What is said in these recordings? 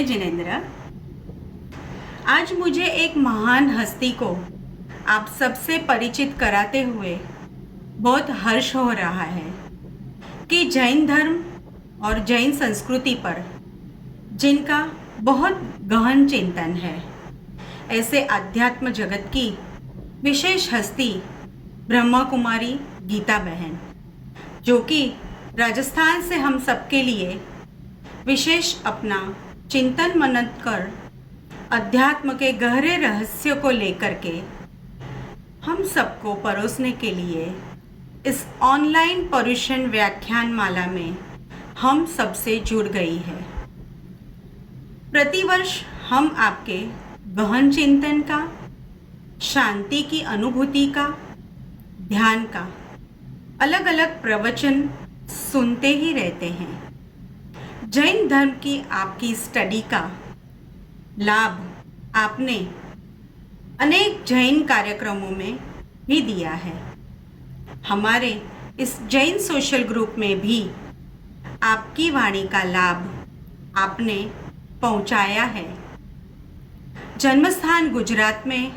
जय जिनेन्द्र। आज मुझे एक महान हस्ती को आप सबसे परिचित कराते हुए बहुत हर्ष हो रहा है कि जैन धर्म और जैन संस्कृति पर जिनका बहुत गहन चिंतन है, ऐसे अध्यात्म जगत की विशेष हस्ती ब्रह्मा कुमारी गीता बहन, जो कि राजस्थान से हम सबके लिए विशेष अपना चिंतन मनन कर अध्यात्म के गहरे रहस्य को लेकर के हम सबको परोसने के लिए इस ऑनलाइन पर्युषण व्याख्यान माला में हम सबसे जुड़ गई है। प्रतिवर्ष हम आपके गहन चिंतन का, शांति की अनुभूति का, ध्यान का अलग अलग प्रवचन सुनते ही रहते हैं। जैन धर्म की आपकी स्टडी का लाभ आपने अनेक जैन कार्यक्रमों में भी दिया है। हमारे इस जैन सोशल ग्रुप में भी आपकी वाणी का लाभ आपने पहुंचाया है। जन्मस्थान गुजरात में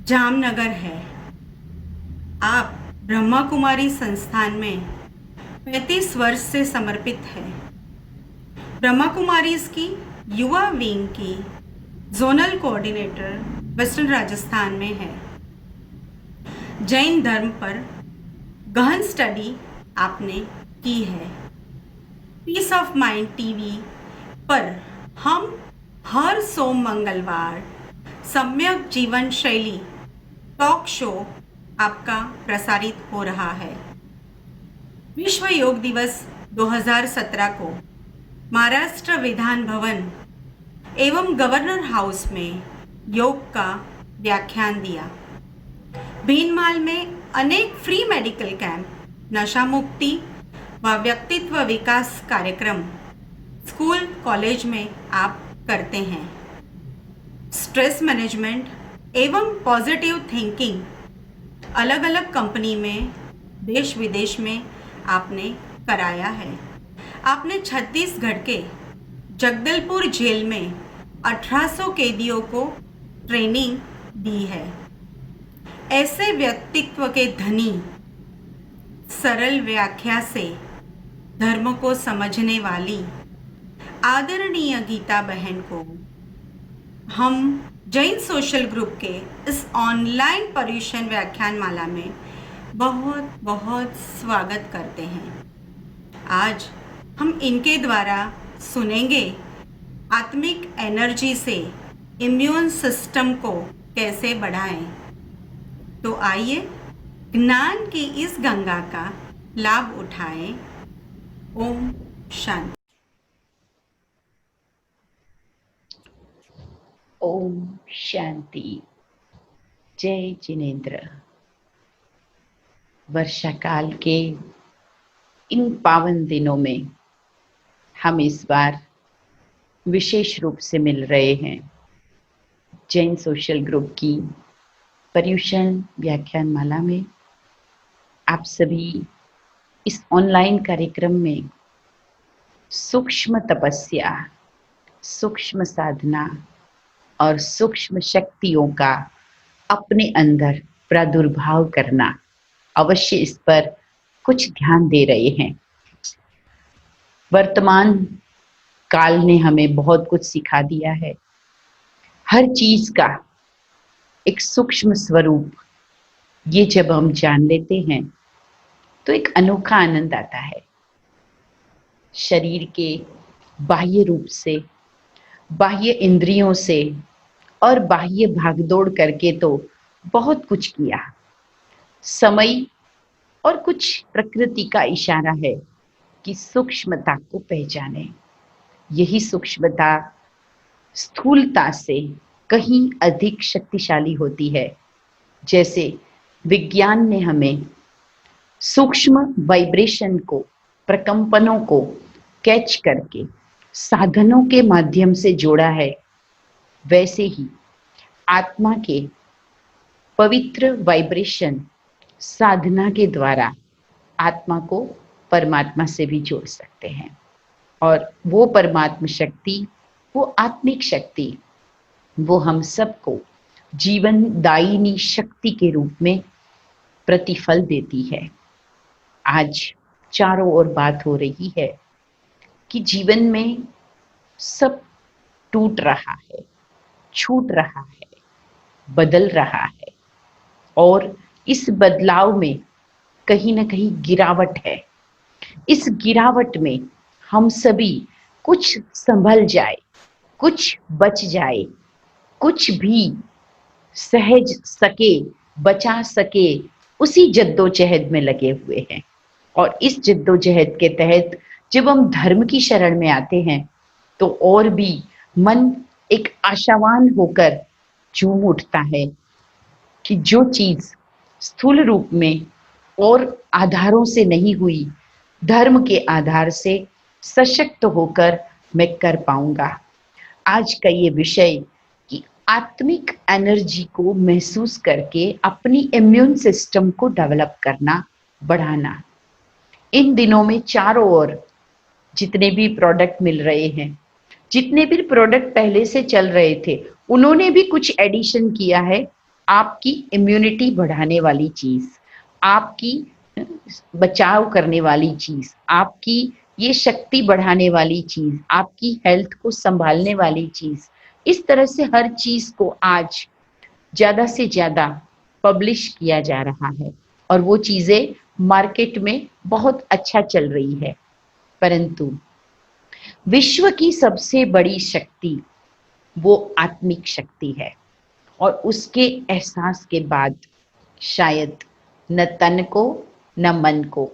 जामनगर है। आप ब्रह्मा कुमारी संस्थान में 35 वर्ष से समर्पित है। ब्रह्मा कुमारीज की युवा विंग की जोनल कोऑर्डिनेटर वेस्टर्न राजस्थान में है। जैन धर्म पर गहन स्टडी आपने की है। पीस ऑफ माइंड टीवी पर हम हर सोम मंगलवार सम्यक जीवन शैली टॉक शो आपका प्रसारित हो रहा है। विश्व योग दिवस 2017 को महाराष्ट्र विधान भवन एवं गवर्नर हाउस में योग का व्याख्यान दिया। भीनमाल में अनेक फ्री मेडिकल कैंप, नशा मुक्ति व व्यक्तित्व विकास कार्यक्रम स्कूल कॉलेज में आप करते हैं। स्ट्रेस मैनेजमेंट एवं पॉजिटिव थिंकिंग अलग अलग कंपनी में देश विदेश में आपने कराया है। आपने छत्तीसगढ़ के जगदलपुर जेल में 1800 कैदियों को ट्रेनिंग दी है। ऐसे व्यक्तित्व के धनी सरल व्याख्या से धर्म को समझने वाली आदरणीय गीता बहन को हम जैन सोशल ग्रुप के इस ऑनलाइन पर्युषण व्याख्यान माला में बहुत बहुत स्वागत करते हैं। आज हम इनके द्वारा सुनेंगे आत्मिक एनर्जी से इम्यून सिस्टम को कैसे बढ़ाएं। तो आइए ज्ञान की इस गंगा का लाभ उठाएं। ओम शांति। ओम शांति। जय जिनेन्द्र। वर्षा काल के इन पावन दिनों में हम इस बार विशेष रूप से मिल रहे हैं। जैन सोशल ग्रुप की पर्युषण व्याख्यान माला में आप सभी इस ऑनलाइन कार्यक्रम में सूक्ष्म तपस्या, सूक्ष्म साधना और सूक्ष्म शक्तियों का अपने अंदर प्रादुर्भाव करना, अवश्य इस पर कुछ ध्यान दे रहे हैं। वर्तमान काल ने हमें बहुत कुछ सिखा दिया है। हर चीज का एक सूक्ष्म स्वरूप, ये जब हम जान लेते हैं तो एक अनोखा आनंद आता है। शरीर के बाह्य रूप से, बाह्य इंद्रियों से और बाह्य भागदौड़ करके तो बहुत कुछ किया। समय और कुछ प्रकृति का इशारा है कि सूक्ष्मता को पहचाने। यही सूक्ष्मता स्थूलता से कहीं अधिक शक्तिशाली होती है। जैसे विज्ञान ने हमें सूक्ष्म वाइब्रेशन को, प्रकंपनों को कैच करके साधनों के माध्यम से जोड़ा है, वैसे ही आत्मा के पवित्र वाइब्रेशन साधना के द्वारा आत्मा को परमात्मा से भी जोड़ सकते हैं। और वो परमात्म शक्ति, वो आत्मिक शक्ति, वो हम सबको जीवनदायिनी शक्ति के रूप में प्रतिफल देती है। आज चारों ओर बात हो रही है कि जीवन में सब टूट रहा है, छूट रहा है, बदल रहा है और इस बदलाव में कहीं न कहीं गिरावट है। इस गिरावट में हम सभी कुछ संभल जाए, कुछ बच जाए, कुछ भी सहज सके, बचा सके, उसी जद्दोजहद में लगे हुए हैं। और इस जद्दोजहद के तहत जब हम धर्म की शरण में आते हैं, तो और भी मन एक आशावान होकर झूम उठता है कि जो चीज़ स्थूल रूप में और आधारों से नहीं हुई, धर्म के आधार से सशक्त होकर मैं कर पाऊँगा। आज का ये विषय कि आत्मिक एनर्जी को महसूस करके अपनी इम्यून सिस्टम को डेवलप करना, बढ़ाना। इन दिनों में चारों ओर जितने भी प्रोडक्ट मिल रहे हैं, जितने भी प्रोडक्ट पहले से चल रहे थे, उन्होंने भी कुछ एडिशन किया है आपकी इम्यूनिटी बढ़ाने वाली चीज़, आपकी बचाव करने वाली चीज़, आपकी ये शक्ति बढ़ाने वाली चीज़, आपकी हेल्थ को संभालने वाली चीज़। इस तरह से हर चीज़ को आज ज़्यादा से ज़्यादा पब्लिश किया जा रहा है और वो चीज़ें मार्केट में बहुत अच्छा चल रही है। परंतु विश्व की सबसे बड़ी शक्ति वो आत्मिक शक्ति है और उसके एहसास के बाद शायद न तन को न मन को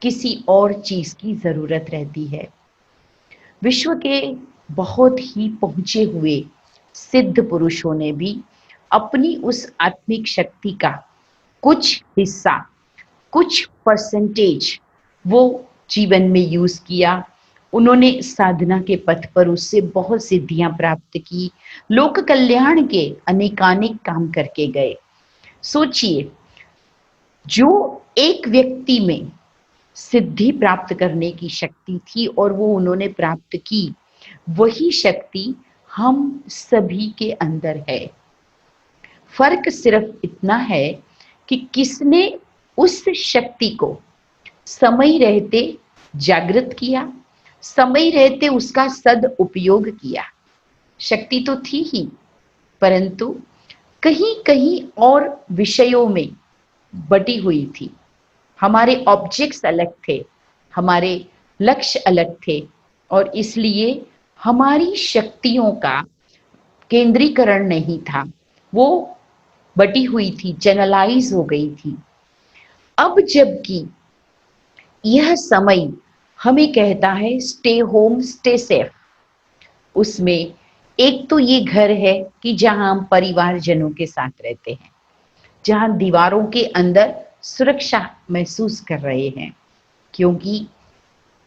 किसी और चीज़ की ज़रूरत रहती है। विश्व के बहुत ही पहुँचे हुए सिद्ध पुरुषों ने भी अपनी उस आत्मिक शक्ति का कुछ हिस्सा, कुछ परसेंटेज वो जीवन में यूज़ किया। उन्होंने साधना के पथ पर उससे बहुत सिद्धियां प्राप्त की, लोक कल्याण के अनेकानेक काम करके गए। सोचिए, जो एक व्यक्ति में सिद्धि प्राप्त करने की शक्ति थी और वो उन्होंने प्राप्त की, वही शक्ति हम सभी के अंदर है। फर्क सिर्फ इतना है कि किसने उस शक्ति को समय रहते जागृत किया, समय रहते उसका सदुपयोग किया। शक्ति तो थी ही, परंतु कहीं कहीं और विषयों में बटी हुई थी। हमारे ऑब्जेक्ट्स अलग थे, हमारे लक्ष्य अलग थे और इसलिए हमारी शक्तियों का केंद्रीकरण नहीं था, वो बटी हुई थी, चैनलाइज हो गई थी। अब जबकि यह समय हमें कहता है स्टे होम स्टे सेफ, उसमें एक तो ये घर है कि जहां हम परिवारजनों के साथ रहते हैं, जहां दीवारों के अंदर सुरक्षा महसूस कर रहे हैं, क्योंकि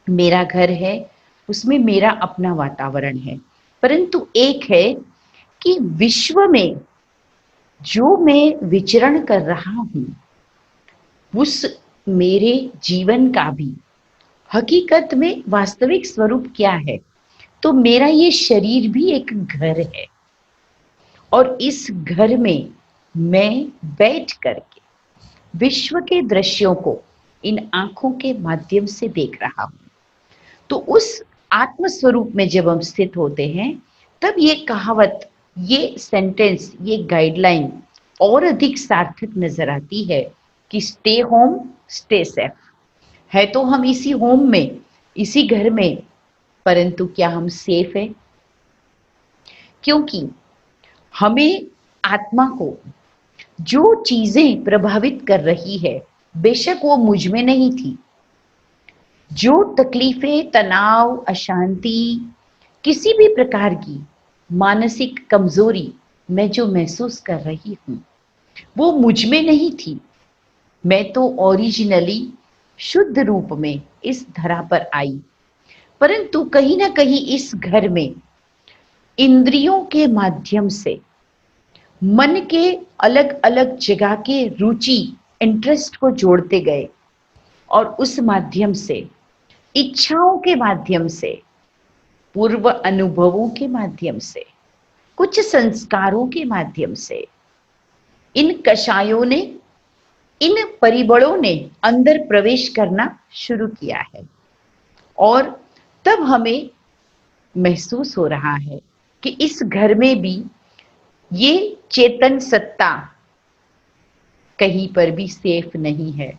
मेरा घर है, उसमें मेरा अपना वातावरण है। परंतु एक है कि विश्व में जो मैं विचरण कर रहा हूं, उस मेरे जीवन का भी हकीकत में वास्तविक स्वरूप क्या है। तो मेरा ये शरीर भी एक घर है और इस घर में मैं बैठ करके विश्व के दृश्यों को इन आंखों के माध्यम से देख रहा हूं। तो उस आत्म स्वरूप में जब हम स्थित होते हैं, तब ये कहावत, ये सेंटेंस, ये गाइडलाइन और अधिक सार्थक नजर आती है कि स्टे होम स्टे सेफ। है तो हम इसी होम में, इसी घर में, परंतु क्या हम सेफ हैं? क्योंकि हमें आत्मा को जो चीजें प्रभावित कर रही है, बेशक वो मुझ में नहीं थी। जो तकलीफें, तनाव, अशांति, किसी भी प्रकार की मानसिक कमजोरी मैं जो महसूस कर रही हूं, वो मुझ में नहीं थी। मैं तो ओरिजिनली शुद्ध रूप में इस धरा पर आई, परंतु कहीं ना कहीं इस घर में इंद्रियों के माध्यम से मन के अलग अलग जगह के रुचि, इंटरेस्ट को जोड़ते गए और उस माध्यम से, इच्छाओं के माध्यम से पूर्व अनुभवों के माध्यम से, कुछ संस्कारों के माध्यम से इन कषायों ने, इन परिबलों ने अंदर प्रवेश करना शुरू किया है। और तब हमें महसूस हो रहा है कि इस घर में भी ये चेतन सत्ता कहीं पर भी सेफ नहीं है।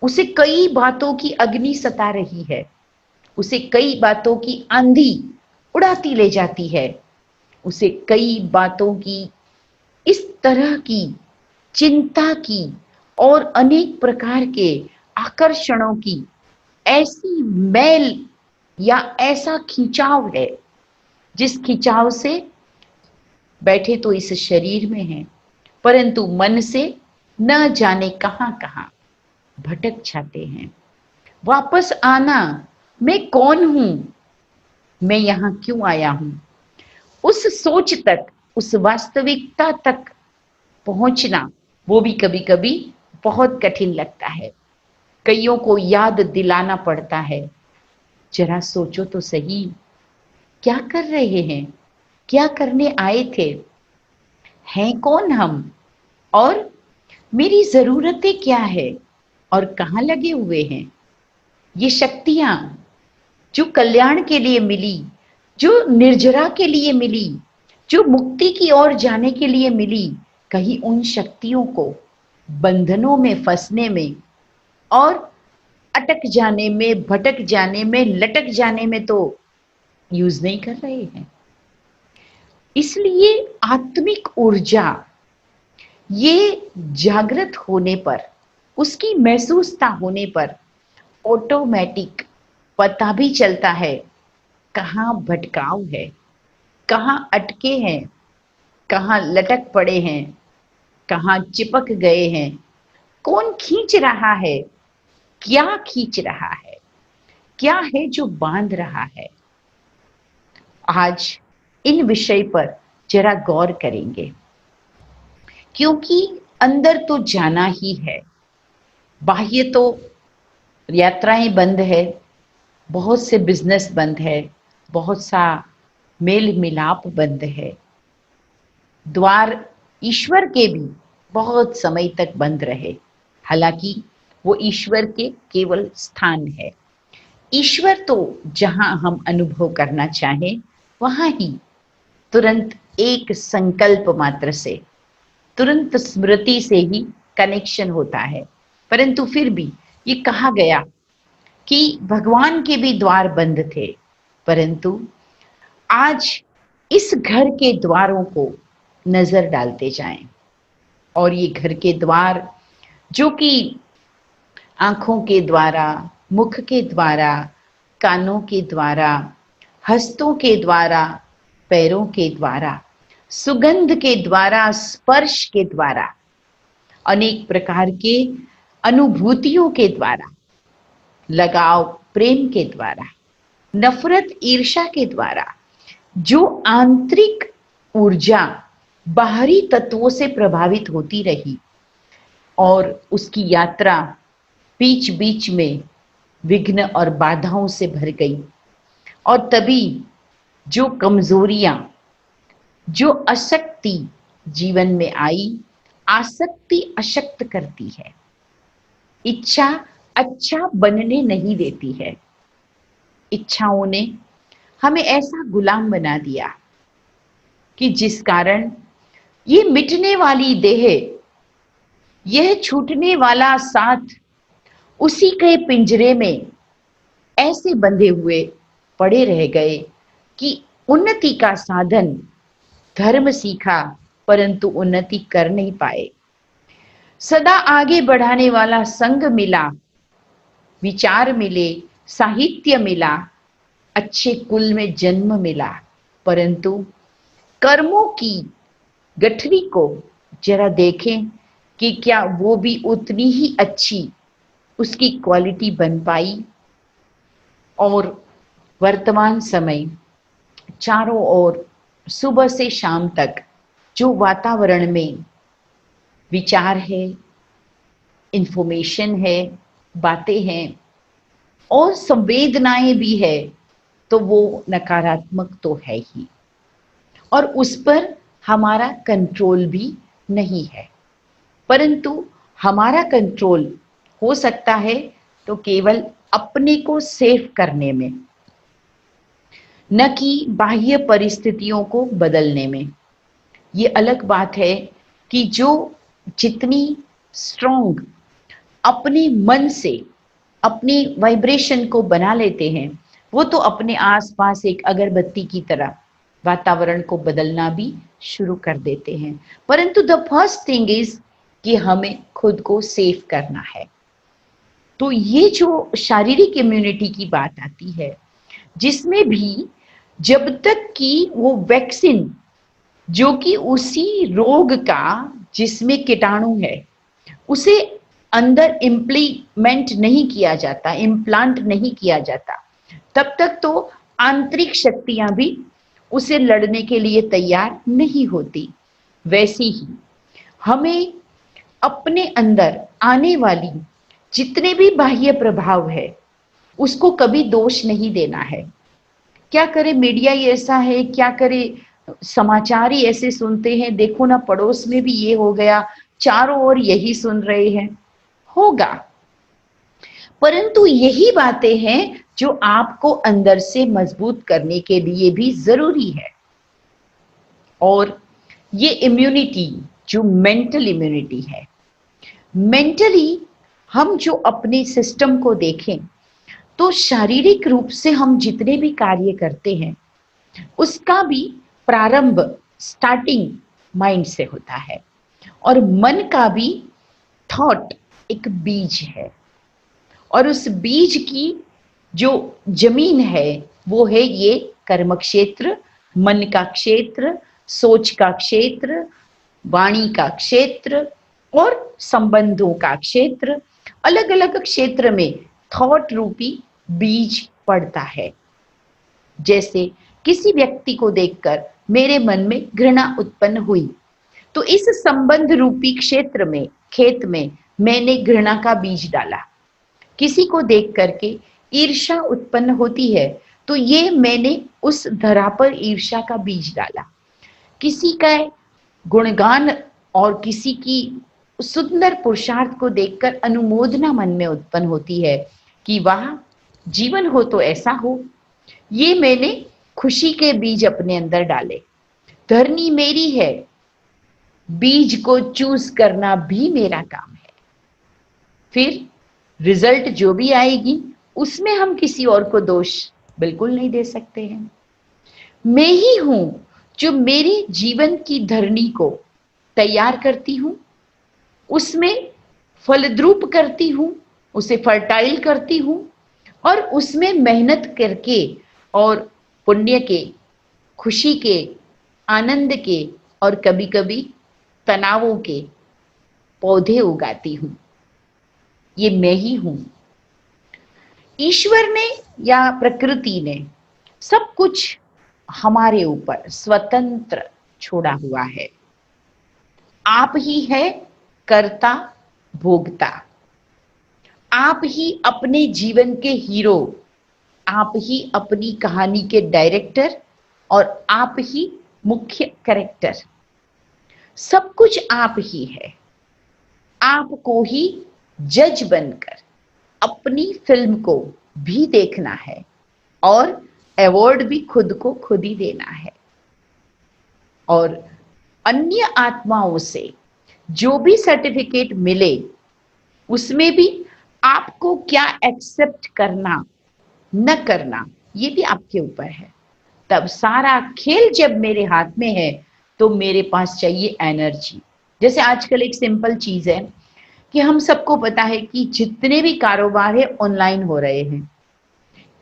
उसे कई बातों की अग्नि सता रही है, उसे कई बातों की आंधी उड़ाती ले जाती है, उसे कई बातों की इस तरह की चिंता की और अनेक प्रकार के आकर्षणों की ऐसी मैल या ऐसा खिंचाव है, जिस खिंचाव से बैठे तो इस शरीर में हैं, परंतु मन से न जाने कहां कहां भटक जाते हैं। वापस आना, मैं कौन हूं, मैं यहां क्यों आया हूं, उस सोच तक, उस वास्तविकता तक पहुंचना, वो भी कभी कभी बहुत कठिन लगता है। कईयों को याद दिलाना पड़ता है, जरा सोचो तो सही, क्या कर रहे हैं, क्या करने आए थे, हैं कौन हम, और मेरी जरूरतें क्या है, और कहाँ लगे हुए हैं। ये शक्तियां जो कल्याण के लिए मिली, जो निर्जरा के लिए मिली, जो मुक्ति की ओर जाने के लिए मिली, कहीं उन शक्तियों को बंधनों में फंसने में और अटक जाने में, भटक जाने में, लटक जाने में तो यूज नहीं कर रहे हैं। इसलिए आत्मिक ऊर्जा ये जागृत होने पर, उसकी महसूसता होने पर ऑटोमेटिक पता भी चलता है कहाँ भटकाव है, कहाँ अटके हैं, कहाँ लटक पड़े हैं, कहाँ चिपक गए हैं, कौन खींच रहा है, क्या खींच रहा है, क्या है जो बांध रहा है। आज इन विषय पर जरा गौर करेंगे, क्योंकि अंदर तो जाना ही है। बाह्य तो यात्राएं बंद है, बहुत से बिजनेस बंद है, बहुत सा मेल मिलाप बंद है, द्वार ईश्वर के भी बहुत समय तक बंद रहे। हालांकि वो ईश्वर के केवल स्थान है। ईश्वर तो जहां हम अनुभव करना चाहें वहां ही तुरंत एक संकल्प मात्र से, तुरंत स्मृति से ही कनेक्शन होता है। परंतु फिर भी ये कहा गया कि भगवान के भी द्वार बंद थे, परंतु आज इस घर के द्वारों को नजर डालते जाएं। और ये घर के द्वार जो कि आंखों के द्वारा, मुख के द्वारा, कानों के द्वारा, हस्तों के द्वारा, पैरों के द्वारा, सुगंध के द्वारा, स्पर्श के द्वारा, अनेक प्रकार के अनुभूतियों के द्वारा, लगाव प्रेम के द्वारा, नफरत ईर्ष्या के द्वारा जो आंतरिक ऊर्जा बाहरी तत्वों से प्रभावित होती रही और उसकी यात्रा बीच बीच में विघ्न और बाधाओं से भर गई, और तभी जो कमजोरियां, जो अशक्ति जीवन में आई, आसक्ति अशक्त करती है, इच्छा अच्छा बनने नहीं देती है। इच्छाओं ने हमें ऐसा गुलाम बना दिया कि जिस कारण ये मिटने वाली देह, यह छूटने वाला साथ उसी के पिंजरे में ऐसे बंधे हुए पड़े रह गए कि उन्नति का साधन धर्म सीखा परंतु उन्नति कर नहीं पाए। सदा आगे बढ़ाने वाला संग मिला, विचार मिले, साहित्य मिला, अच्छे कुल में जन्म मिला, परंतु कर्मों की गठरी को जरा देखें कि क्या वो भी उतनी ही अच्छी उसकी क्वालिटी बन पाई। और वर्तमान समय चारों ओर सुबह से शाम तक जो वातावरण में विचार है, इंफॉर्मेशन है, बातें हैं और संवेदनाएं भी है, तो वो नकारात्मक तो है ही, और उस पर हमारा कंट्रोल भी नहीं है। परंतु हमारा कंट्रोल हो सकता है तो केवल अपने को सेव करने में, न कि बाह्य परिस्थितियों को बदलने में। ये अलग बात है कि जो जितनी स्ट्रॉन्ग अपने मन से अपनी वाइब्रेशन को बना लेते हैं, वो तो अपने आसपास एक अगरबत्ती की तरह वातावरण को बदलना भी शुरू कर देते हैं। परंतु द फर्स्ट थिंग इज कि हमें खुद को सेव करना है। तो ये जो शारीरिक इम्यूनिटी की बात आती है, जिसमें भी जब तक कि वो वैक्सीन जो कि उसी रोग का जिसमें कीटाणु है उसे अंदर इम्प्लीमेंट नहीं किया जाता, इम्प्लांट नहीं किया जाता, तब तक तो आंतरिक शक्तियां भी उसे लड़ने के लिए तैयार नहीं होती। वैसे ही हमें अपने अंदर आने वाली जितने भी बाह्य प्रभाव है उसको कभी दोष नहीं देना है। क्या करे, मीडिया ही ऐसा है, क्या करे, समाचार ही ऐसे सुनते हैं, देखो ना पड़ोस में भी ये हो गया, चारों ओर यही सुन रहे हैं। होगा, परंतु यही बातें हैं जो आपको अंदर से मजबूत करने के लिए भी जरूरी है। और ये इम्यूनिटी जो मेंटल इम्यूनिटी है, मेंटली हम जो अपने सिस्टम को देखें तो शारीरिक रूप से हम जितने भी कार्य करते हैं उसका भी प्रारंभ, स्टार्टिंग माइंड से होता है, और मन का भी थॉट एक बीज है, और उस बीज की जो जमीन है वो है ये कर्म क्षेत्र, मन का क्षेत्र, सोच का क्षेत्र, वाणी का क्षेत्र और संबंधों का क्षेत्र। अलग अलग क्षेत्र में थॉट रूपी बीज पड़ता है। जैसे किसी व्यक्ति को देखकर मेरे मन में घृणा उत्पन्न हुई, तो इस संबंध रूपी क्षेत्र में, खेत में मैंने घृणा का बीज डाला। किसी को देख करके ईर्ष्या उत्पन्न होती है, तो ये मैंने उस धरा पर ईर्ष्या का बीज डाला। किसी का गुणगान और किसी की सुंदर पुरुषार्थ को देखकर अनुमोदना मन में उत्पन्न होती है कि वाह, जीवन हो तो ऐसा हो। ये मैंने खुशी के बीज अपने अंदर डाले। धरनी मेरी है, बीज को चूज करना भी मेरा काम है। फिर रिजल्ट जो भी आएगी उसमें हम किसी और को दोष बिल्कुल नहीं दे सकते हैं। मैं ही हूं जो मेरी जीवन की धरनी को तैयार करती हूं, उसमें फलद्रूप करती हूं, उसे फर्टाइल करती हूं, और उसमें मेहनत करके और पुण्य के, खुशी के, आनंद के और कभी कभी तनावों के पौधे उगाती हूं। ये मैं ही हूं। ईश्वर ने या प्रकृति ने सब कुछ हमारे ऊपर स्वतंत्र छोड़ा हुआ है। आप ही है कर्ता भोगता, आप ही अपने जीवन के हीरो, आप ही अपनी कहानी के डायरेक्टर और आप ही मुख्य कैरेक्टर। सब कुछ आप ही है। आपको ही जज बनकर अपनी फिल्म को भी देखना है और अवार्ड भी खुद को खुद ही देना है। और अन्य आत्माओं से जो भी सर्टिफिकेट मिले उसमें भी आपको क्या एक्सेप्ट करना न करना ये भी आपके ऊपर है। तब सारा खेल जब मेरे हाथ में है तो मेरे पास चाहिए एनर्जी। जैसे आजकल एक सिंपल चीज है कि हम सबको पता है कि जितने भी कारोबार है ऑनलाइन हो रहे हैं।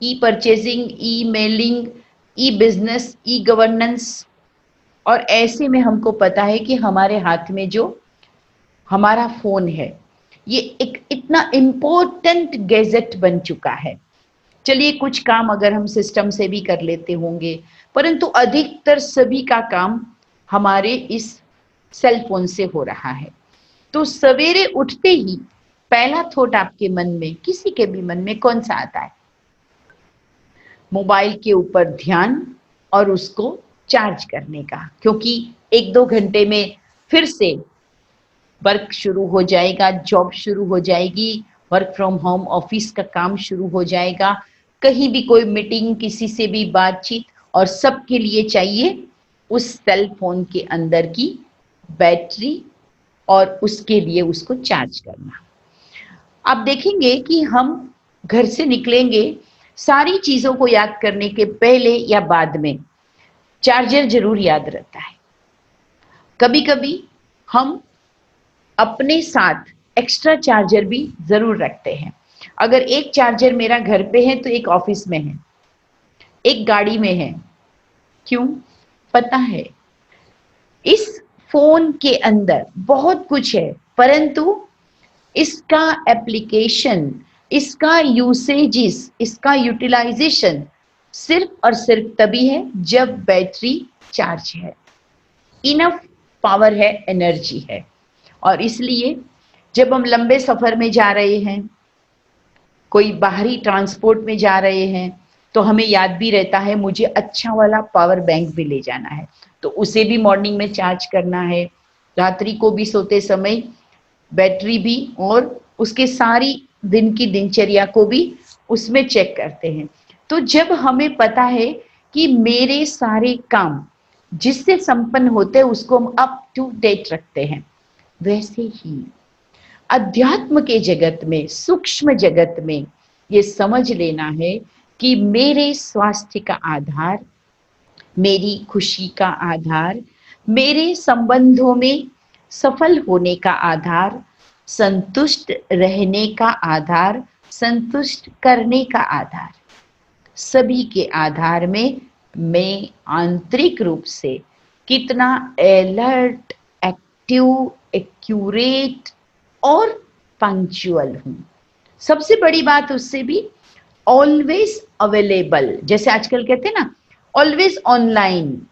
ई परचेजिंग, ई मेलिंग, ई बिजनेस, ई गवर्नेंस, और ऐसे में हमको पता है कि हमारे हाथ में जो हमारा फोन है ये एक इतना इम्पोर्टेंट गैजेट बन चुका है। चलिए कुछ काम अगर हम सिस्टम से भी कर लेते होंगे, परंतु अधिकतर सभी का काम हमारे इस सेल फोन से हो रहा है। तो सवेरे उठते ही पहला थॉट आपके मन में, किसी के भी मन में कौन सा आता है? मोबाइल के ऊपर ध्यान और उसको चार्ज करने का, क्योंकि 1-2 घंटे में फिर से वर्क शुरू हो जाएगा, जॉब शुरू हो जाएगी, वर्क फ्रॉम होम ऑफिस का काम शुरू हो जाएगा, कहीं भी कोई मीटिंग, किसी से भी बातचीत, और सबके लिए चाहिए उस सेल फोन के अंदर की बैटरी और उसके लिए उसको चार्ज करना। आप देखेंगे कि हम घर से निकलेंगे, सारी चीज़ों को याद करने के पहले या बाद में चार्जर ज़रूर याद रहता है। कभी-कभी हम अपने साथ एक्स्ट्रा चार्जर भी ज़रूर रखते हैं। अगर एक चार्जर मेरा घर पे है तो एक ऑफिस में है, एक गाड़ी में है। क्यों? पता है, इस फ़ोन के अंदर बहुत कुछ है, परंतु इसका एप्लीकेशन, इसका यूसेजेस, इसका यूटिलाइजेशन सिर्फ और सिर्फ तभी है जब बैटरी चार्ज है, इनफ पावर है, एनर्जी है। और इसलिए जब हम लंबे सफ़र में जा रहे हैं, कोई बाहरी ट्रांसपोर्ट में जा रहे हैं, तो हमें याद भी रहता है मुझे अच्छा वाला पावर बैंक भी ले जाना है, तो उसे भी मॉर्निंग में चार्ज करना है। रात्रि को भी सोते समय बैटरी भी और उसके सारी दिन की दिनचर्या को भी उसमें चेक करते हैं। तो जब हमें पता है कि मेरे सारे काम जिससे संपन्न होते हैं उसको हम अप टू डेट रखते हैं, वैसे ही अध्यात्म के जगत में, सूक्ष्म जगत में ये समझ लेना है कि मेरे स्वास्थ्य का आधार, मेरी खुशी का आधार, मेरे संबंधों में सफल होने का आधार, संतुष्ट रहने का आधार, संतुष्ट करने का आधार, सभी के आधार में मैं आंतरिक रूप से कितना अलर्ट, एक्टिव, एक्यूरेट और पंक्चुअल हूँ। सबसे बड़ी बात उससे भी ऑलवेज अवेलेबल, जैसे आजकल कहते हैं ना, ऑलवेज ऑनलाइन।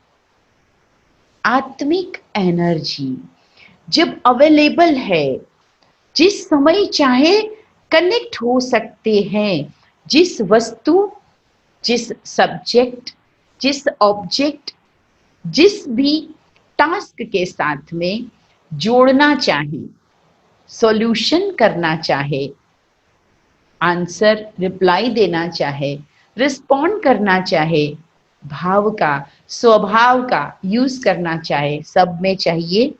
आत्मिक एनर्जी जब अवेलेबल है, जिस समय चाहे कनेक्ट हो सकते हैं, जिस वस्तु, जिस सब्जेक्ट, जिस ऑब्जेक्ट, जिस भी टास्क के साथ में जोड़ना चाहे, सॉल्यूशन करना चाहे, आंसर, रिप्लाई देना चाहे, रिस्पॉन्ड करना चाहे, भाव का, स्वभाव का यूज करना चाहे, सब में चाहिए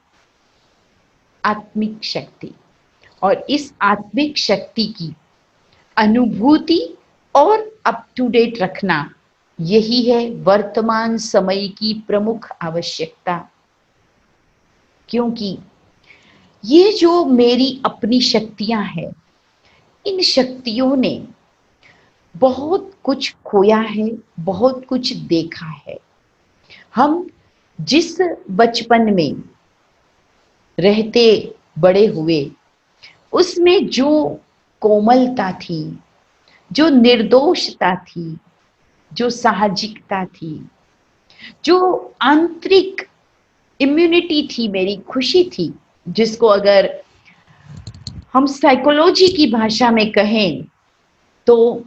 आत्मिक शक्ति। और इस आत्मिक शक्ति की अनुभूति और अप टू डेट रखना, यही है वर्तमान समय की प्रमुख आवश्यकता। क्योंकि ये जो मेरी अपनी शक्तियां हैं, इन शक्तियों ने बहुत कुछ खोया है, बहुत कुछ देखा है। हम जिस बचपन में रहते बड़े हुए, उसमें जो कोमलता थी, जो निर्दोषता थी, जो साहजिकता थी, जो आंतरिक इम्यूनिटी थी, मेरी खुशी थी, जिसको अगर हम साइकोलॉजी की भाषा में कहें तो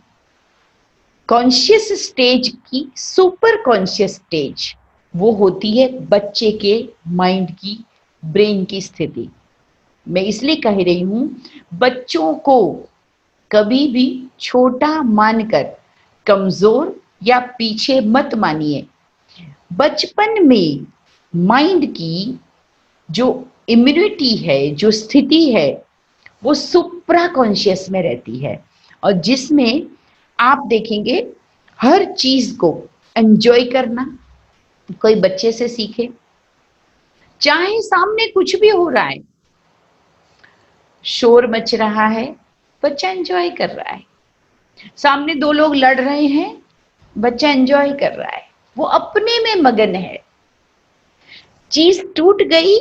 कॉन्शियस स्टेज की सुपर कॉन्शियस स्टेज, वो होती है बच्चे के माइंड की, ब्रेन की स्थिति। मैं इसलिए कह रही हूं, बच्चों को कभी भी छोटा मानकर कमजोर या पीछे मत मानिए। बचपन में माइंड की जो इम्यूनिटी है, जो स्थिति है, वो सुप्रा कॉन्शियस में रहती है, और जिसमें आप देखेंगे हर चीज को एंजॉय करना। कोई बच्चे से सीखे, चाहे सामने कुछ भी हो रहा है, शोर मच रहा है, बच्चा एंजॉय कर रहा है। सामने दो लोग लड़ रहे हैं, बच्चा एंजॉय कर रहा है, वो अपने में मगन है। चीज टूट गई,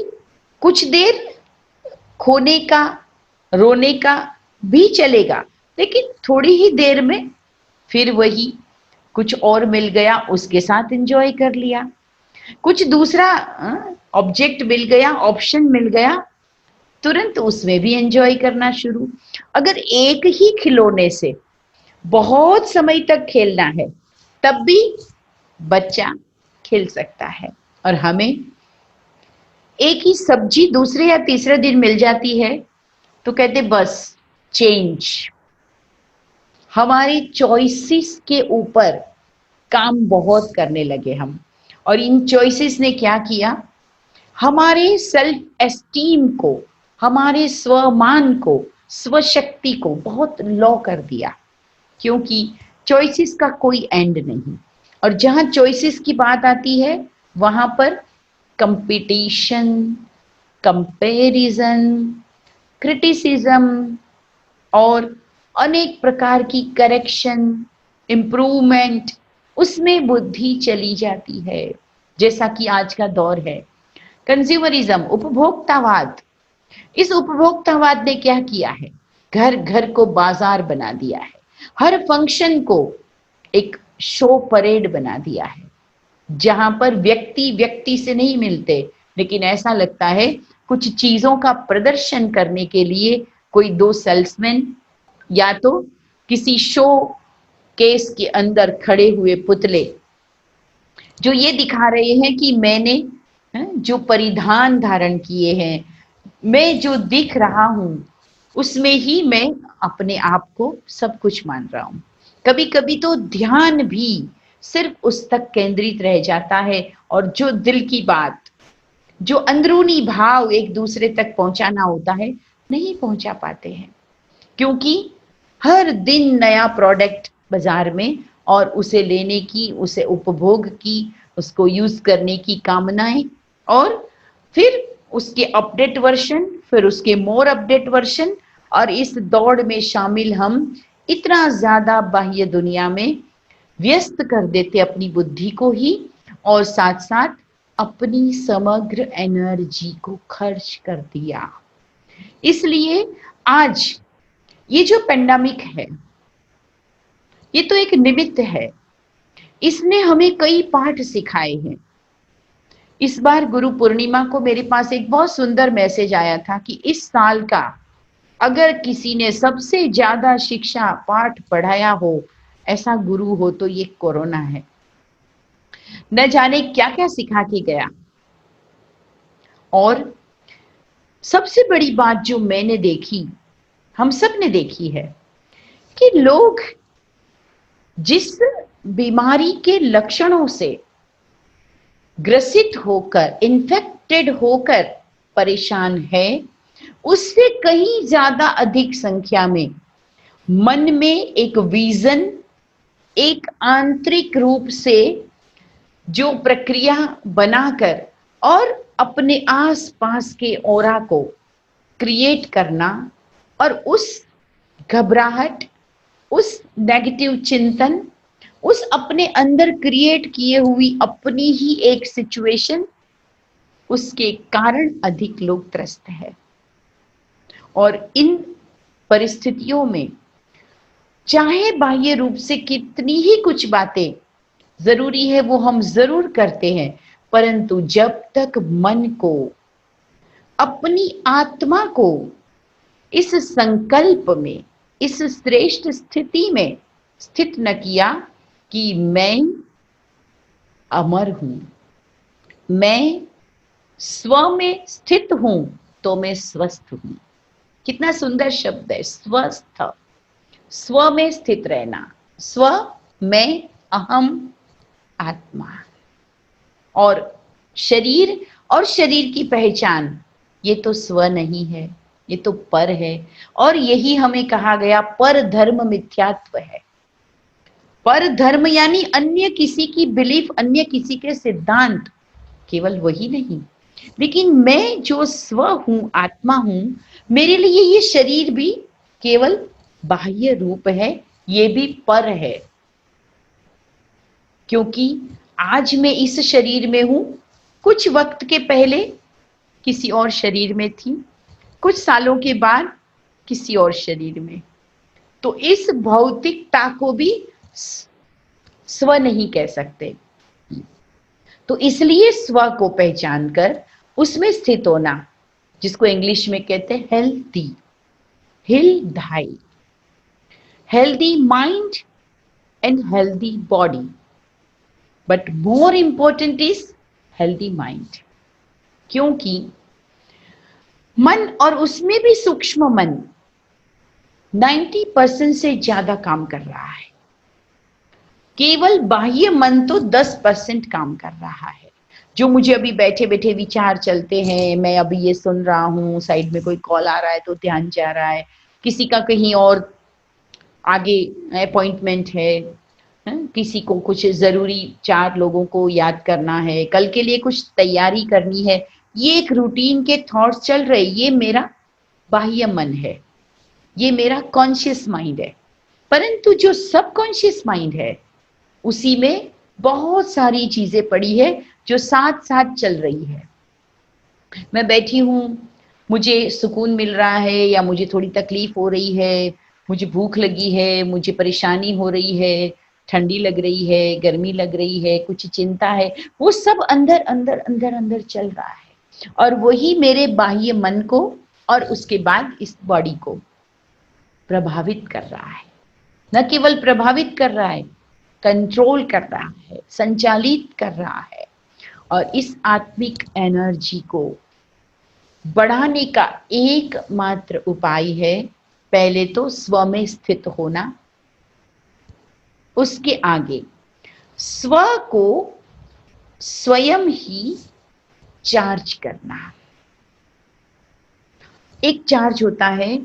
कुछ देर खोने का, रोने का भी चलेगा, लेकिन थोड़ी ही देर में फिर वही कुछ और मिल गया, उसके साथ एंजॉय कर लिया। कुछ दूसरा ऑब्जेक्ट मिल गया, ऑप्शन मिल गया, तुरंत उसमें भी एंजॉय करना शुरू। अगर एक ही खिलौने से बहुत समय तक खेलना है, तब भी बच्चा खेल सकता है। और हमें एक ही सब्जी दूसरे या तीसरे दिन मिल जाती है तो कहते बस चेंज। हमारी चॉइसेस के ऊपर काम बहुत करने लगे हम, और इन चॉइसेस ने क्या किया, हमारे सेल्फ एस्टीम को, हमारे स्वमान को, स्वशक्ति को बहुत लो कर दिया। क्योंकि चॉइसेस का कोई एंड नहीं, और जहां चॉइसेस की बात आती है वहां पर कंपटीशन, कंपैरिजन, क्रिटिसिज्म और अनेक प्रकार की करेक्शन, इम्प्रूवमेंट, उसमें बुद्धि चली जाती है। जैसा कि आज का दौर है कंज्यूमरिज्म, उपभोक्तावाद। इस उपभोक्तावाद ने क्या किया है, घर घर को बाजार बना दिया है, हर फंक्शन को एक शो परेड बना दिया है, जहां पर व्यक्ति व्यक्ति से नहीं मिलते, लेकिन ऐसा लगता है कुछ चीजों का प्रदर्शन करने के लिए कोई दो सेल्समैन या तो किसी शो केस के अंदर खड़े हुए पुतले जो ये दिखा रहे हैं कि मैंने जो परिधान धारण किए हैं, मैं जो दिख रहा हूं, उसमें ही मैं अपने आप को सब कुछ मान रहा हूं। कभी कभी तो ध्यान भी सिर्फ उस तक केंद्रित रह जाता है, और जो दिल की बात, जो अंदरूनी भाव एक दूसरे तक पहुंचाना होता है, नहीं पहुंचा पाते हैं। क्योंकि हर दिन नया प्रोडक्ट बाजार में, और उसे लेने की, उसे उपभोग की, उसको यूज करने की कामनाएं, और फिर उसके अपडेट वर्जन, फिर उसके मोर अपडेट वर्जन, और इस दौड़ में शामिल हम इतना ज्यादा बाह्य दुनिया में व्यस्त कर देते अपनी बुद्धि को ही, और साथ साथ अपनी समग्र एनर्जी को खर्च कर दिया। इसलिए आज ये जो पेंडेमिक है, ये तो एक निमित्त है, इसने हमें कई पाठ सिखाए हैं। इस बार गुरु पूर्णिमा को मेरे पास एक बहुत सुंदर मैसेज आया था कि इस साल का अगर किसी ने सबसे ज्यादा शिक्षा पाठ पढ़ाया हो, ऐसा गुरु हो तो ये कोरोना है। न जाने क्या क्या सिखा के गया। और सबसे बड़ी बात जो मैंने देखी, हम सब ने देखी है, कि लोग जिस बीमारी के लक्षणों से ग्रसित होकर, इन्फेक्टेड होकर परेशान है, उससे कहीं ज्यादा अधिक संख्या में मन में एक विजन, एक आंतरिक रूप से जो प्रक्रिया बनाकर और अपने आसपास के ऑरा को क्रिएट करना, और उस घबराहट, उस नेगेटिव चिंतन, उस अपने अंदर क्रिएट किए हुई अपनी ही एक सिचुएशन, उसके कारण अधिक लोग त्रस्त है। और इन परिस्थितियों में चाहे बाह्य रूप से कितनी ही कुछ बातें जरूरी है वो हम जरूर करते हैं, परंतु जब तक मन को, अपनी आत्मा को इस संकल्प में, इस श्रेष्ठ स्थिति में स्थित न किया कि मैं अमर हूं, मैं स्व में स्थित हूं, तो मैं स्वस्थ हूं। कितना सुंदर शब्द है, स्वस्थ, स्व में स्थित रहना, स्व में अहम आत्मा। और शरीर, और शरीर की पहचान, ये तो स्व नहीं है, ये तो पर है। और यही हमें कहा गया पर धर्म मिथ्यात्व है। पर धर्म यानी अन्य किसी की बिलीफ, अन्य किसी के सिद्धांत, केवल वही नहीं, लेकिन मैं जो स्व हूं, आत्मा हूं, मेरे लिए ये शरीर भी केवल बाह्य रूप है, ये भी पर है। क्योंकि आज मैं इस शरीर में हूं, कुछ वक्त के पहले किसी और शरीर में थी, कुछ सालों के बाद किसी और शरीर में। तो इस भौतिकता को भी स्व नहीं कह सकते। तो इसलिए स्व को पहचान कर उसमें स्थित होना, जिसको इंग्लिश में कहते हैं हेल्थी, हिल धाई, healthy mind and healthy body, but more important is healthy mind, क्योंकि मन और उसमें भी सूक्ष्म मन 90% से ज्यादा काम कर रहा है, केवल बाह्य मन तो 10% काम कर रहा है। जो मुझे अभी बैठे बैठे विचार चलते हैं, मैं अभी ये सुन रहा हूँ, साइड में कोई कॉल आ रहा है तो ध्यान जा रहा है, किसी का कहीं और आगे अपॉइंटमेंट है, किसी को कुछ जरूरी 4 लोगों को याद करना है, कल के लिए कुछ तैयारी करनी है, ये एक रूटीन के थॉट्स चल रहे, ये मेरा बाह्य मन है, ये मेरा कॉन्शियस माइंड है। परंतु जो सबकॉन्शियस माइंड है उसी में बहुत सारी चीजें पड़ी है जो साथ साथ चल रही है। मैं बैठी हूँ, मुझे सुकून मिल रहा है या मुझे थोड़ी तकलीफ हो रही है, मुझे भूख लगी है, मुझे परेशानी हो रही है, ठंडी लग रही है, गर्मी लग रही है, कुछ चिंता है, वो सब अंदर अंदर अंदर अंदर चल रहा है और वही मेरे बाह्य मन को और उसके बाद इस बॉडी को प्रभावित कर रहा है। न केवल प्रभावित कर रहा है, कंट्रोल कर रहा है, संचालित कर रहा है। और इस आत्मिक एनर्जी को बढ़ाने का एकमात्र उपाय है पहले तो स्व में स्थित होना, उसके आगे स्व को स्वयं ही चार्ज करना। एक चार्ज होता है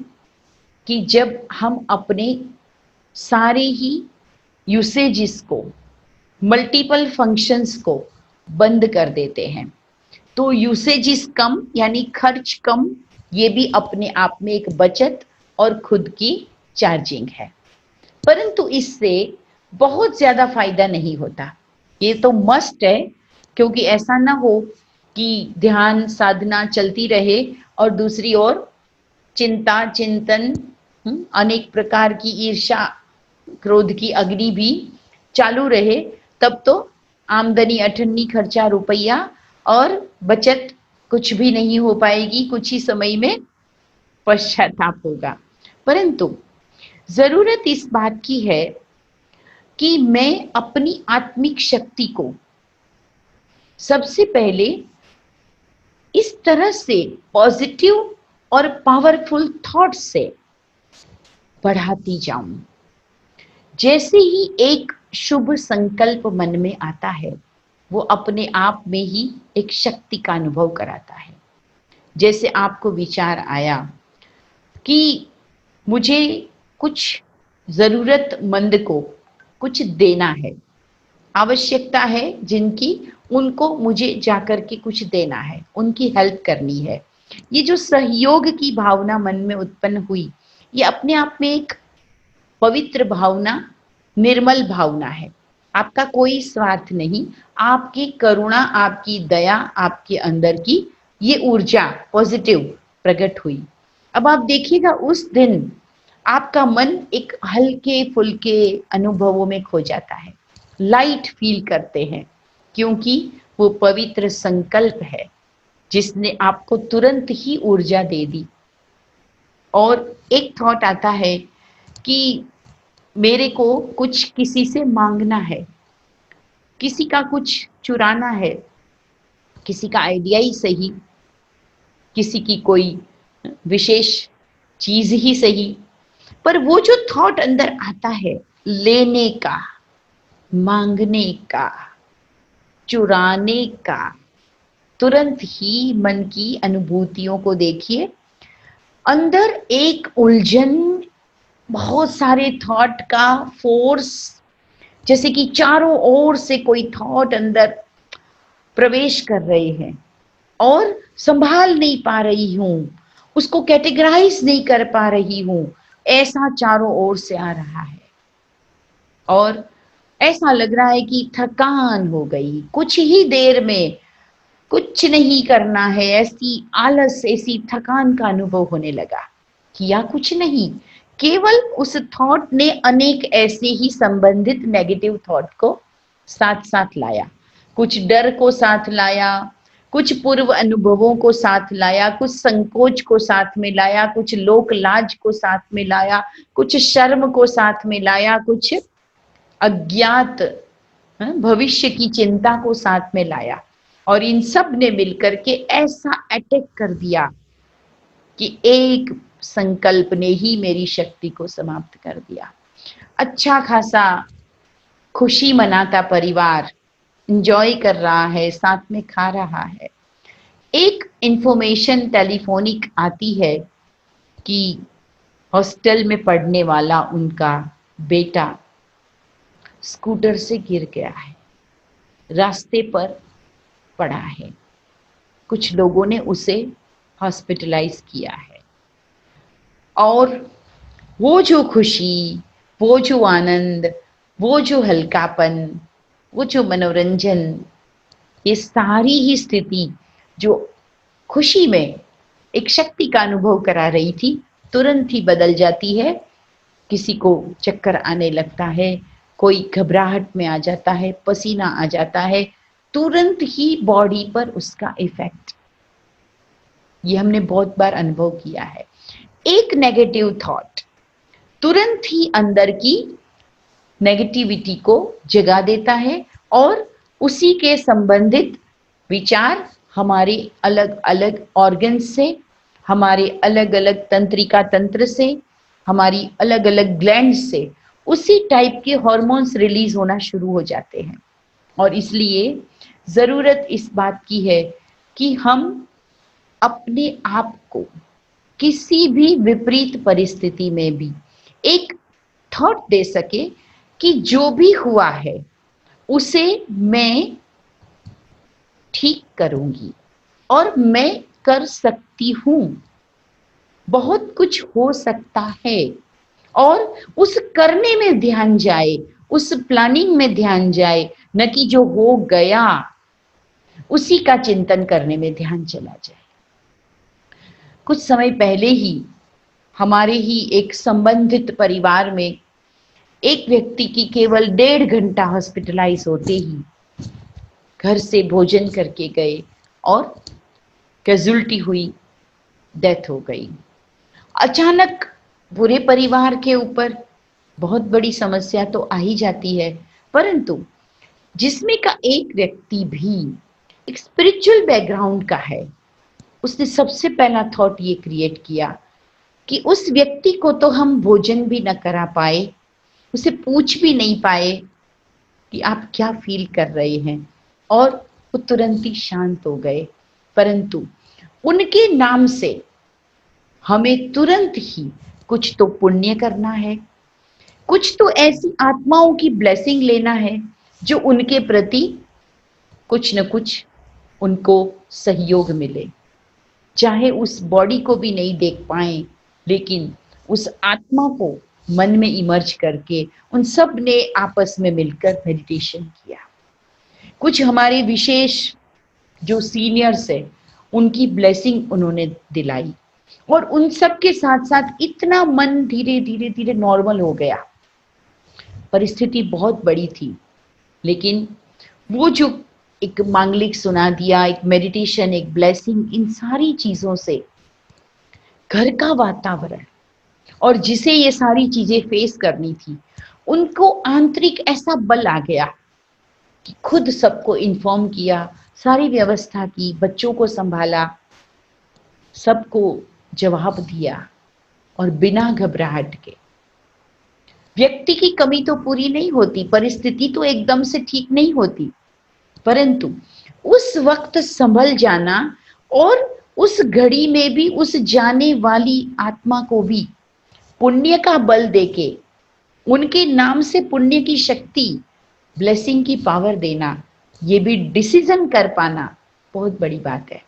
कि जब हम अपने सारे ही यूसेजेस को, मल्टीपल फंक्शंस को बंद कर देते हैं, तो यूसेजेस कम यानी खर्च कम, ये भी अपने आप में एक बचत और खुद की चार्जिंग है। परंतु इससे बहुत ज्यादा फायदा नहीं होता, ये तो मस्ट है, क्योंकि ऐसा ना हो कि ध्यान साधना चलती रहे और दूसरी ओर चिंता चिंतन, अनेक प्रकार की ईर्ष्या क्रोध की अग्नि भी चालू रहे, तब तो आमदनी अठन्नी खर्चा रुपया और बचत कुछ भी नहीं हो पाएगी, कुछ ही समय में पश्चाताप होगा। परंतु जरूरत इस बात की है कि मैं अपनी आत्मिक शक्ति को सबसे पहले इस तरह से पॉजिटिव और पावरफुल थॉट्स से बढ़ाती जाऊं। जैसे ही एक शुभ संकल्प मन में आता है, वो अपने आप में ही एक शक्ति का अनुभव कराता है। जैसे आपको विचार आया कि मुझे कुछ जरूरतमंद को कुछ देना है, आवश्यकता है जिनकी, उनको मुझे जाकर के कुछ देना है, उनकी हेल्प करनी है। ये जो सहयोग की भावना मन में उत्पन्न हुई, ये अपने आप में एक पवित्र भावना, निर्मल भावना है। आपका कोई स्वार्थ नहीं, आपकी करुणा, आपकी दया, आपके अंदर की ये ऊर्जा पॉजिटिव प्रकट हुई। अब आप देखिएगा उस दिन आपका मन एक हल्के फुल्के अनुभवों में खो जाता है, लाइट फील करते हैं, क्योंकि वो पवित्र संकल्प है जिसने आपको तुरंत ही ऊर्जा दे दी। और एक थॉट आता है कि मेरे को कुछ किसी से मांगना है, किसी का कुछ चुराना है, किसी का आइडिया ही सही, किसी की कोई विशेष चीज ही सही, पर वो जो थॉट अंदर आता है लेने का, मांगने का, चुराने का, तुरंत ही मन की अनुभूतियों को देखिए, अंदर एक उलझन, बहुत सारे थॉट का फोर्स, जैसे कि चारों ओर से कोई थॉट अंदर प्रवेश कर रहे हैं और संभाल नहीं पा रही हूं, उसको कैटेगराइज नहीं कर पा रही हूं, ऐसा चारों ओर से आ रहा है और ऐसा लग रहा है कि थकान हो गई, कुछ ही देर में कुछ नहीं करना है, ऐसी आलस, ऐसी थकान का अनुभव होने लगा। किया कुछ नहीं, केवल उस थॉट ने अनेक ऐसे ही संबंधित नेगेटिव थॉट को साथ साथ लाया, कुछ डर को साथ लाया, कुछ पूर्व अनुभवों को साथ लाया, कुछ संकोच को साथ में लाया, कुछ लोक लाज को साथ में लाया, कुछ शर्म को साथ में लाया, कुछ अज्ञात भविष्य की चिंता को साथ में लाया और इन सब ने मिलकर के ऐसा अटैक कर दिया कि एक संकल्प ने ही मेरी शक्ति को समाप्त कर दिया। अच्छा खासा खुशी मनाता परिवार एंजॉय कर रहा है, साथ में खा रहा है। एक इंफॉर्मेशन टेलीफोनिक आती है कि हॉस्टल में पढ़ने वाला उनका बेटा स्कूटर से गिर गया है, रास्ते पर पड़ा है। कुछ लोगों ने उसे हॉस्पिटलाइज किया है और वो जो खुशी, वो जो आनंद, वो जो हल्कापन, वो जो मनोरंजन, ये सारी ही स्थिति जो खुशी में एक शक्ति का अनुभव करा रही थी, तुरंत ही बदल जाती है। किसी को चक्कर आने लगता है, कोई घबराहट में आ जाता है, पसीना आ जाता है, तुरंत ही बॉडी पर उसका इफेक्ट। ये हमने बहुत बार अनुभव किया है। एक नेगेटिव थॉट तुरंत ही अंदर की नेगेटिविटी को जगा देता है और उसी के संबंधित विचार हमारे अलग अलग ऑर्गन्स से, हमारे अलग अलग तंत्रिका तंत्र से, हमारी अलग अलग ग्लैंड से उसी टाइप के हॉर्मोन्स रिलीज होना शुरू हो जाते हैं। और इसलिए ज़रूरत इस बात की है कि हम अपने आप को किसी भी विपरीत परिस्थिति में भी एक थॉट दे सके कि जो भी हुआ है उसे मैं ठीक करूंगी और मैं कर सकती हूँ। बहुत कुछ हो सकता है और उस करने में ध्यान जाए, उस प्लानिंग में ध्यान जाए, न कि जो हो गया उसी का चिंतन करने में ध्यान चला जाए। कुछ समय पहले ही हमारे ही एक संबंधित परिवार में एक व्यक्ति की केवल 1.5 घंटा हॉस्पिटलाइज होते ही घर से भोजन करके गए और कैजुअल्टी हुई, डेथ हो गई। अचानक पूरे परिवार के ऊपर बहुत बड़ी समस्या तो आ ही जाती है, परंतु जिसमें का एक व्यक्ति भी एक स्पिरिचुअल बैकग्राउंड का है, उसने सबसे पहला थॉट ये क्रिएट किया कि उस व्यक्ति को तो हम भोजन भी न करा पाए, उसे पूछ भी नहीं पाए कि आप क्या फील कर रहे हैं, और वो तुरंत ही शांत हो गए। परंतु उनके नाम से हमें तुरंत ही कुछ तो पुण्य करना है, कुछ तो ऐसी आत्माओं की ब्लेसिंग लेना है जो उनके प्रति कुछ न कुछ उनको सहयोग मिले। चाहे उस बॉडी को भी नहीं देख पाए, लेकिन उस आत्मा को मन में इमर्ज करके उन सब ने आपस में मिलकर मेडिटेशन किया। कुछ हमारे विशेष जो सीनियर्स है उनकी ब्लेसिंग उन्होंने दिलाई और उन सब के साथ साथ इतना मन धीरे धीरे धीरे नॉर्मल हो गया। परिस्थिति बहुत बड़ी थी, लेकिन वो जो एक मांगलिक सुना दिया, एक मेडिटेशन, एक ब्लेसिंग, इन सारी चीजों से घर का वातावरण और जिसे ये सारी चीजें फेस करनी थी, उनको आंतरिक ऐसा बल आ गया कि खुद सबको इन्फॉर्म किया, सारी व्यवस्था की, बच्चों को संभाला, सबको जवाब दिया और बिना घबराहट के। व्यक्ति की कमी तो पूरी नहीं होती, परिस्थिति तो एकदम से ठीक नहीं होती, परंतु उस वक्त संभल जाना और उस घड़ी में भी उस जाने वाली आत्मा को भी पुण्य का बल देके उनके नाम से पुण्य की शक्ति, ब्लेसिंग की पावर देना, ये भी डिसीजन कर पाना बहुत बड़ी बात है।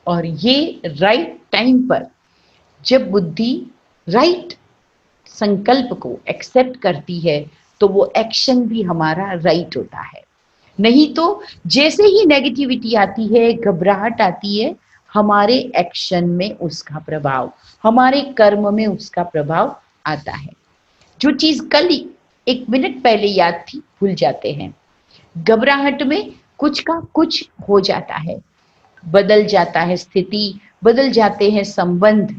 और ये राइट टाइम पर जब बुद्धि राइट संकल्प को एक्सेप्ट करती है तो वो एक्शन भी हमारा राइट होता है। नहीं तो जैसे ही नेगेटिविटी आती है, घबराहट आती है, हमारे एक्शन में उसका प्रभाव, हमारे कर्म में उसका प्रभाव आता है। जो चीज कल 1 मिनट पहले याद थी भूल जाते हैं, घबराहट में कुछ का कुछ हो जाता है, बदल जाता है स्थिति, बदल जाते हैं संबंध।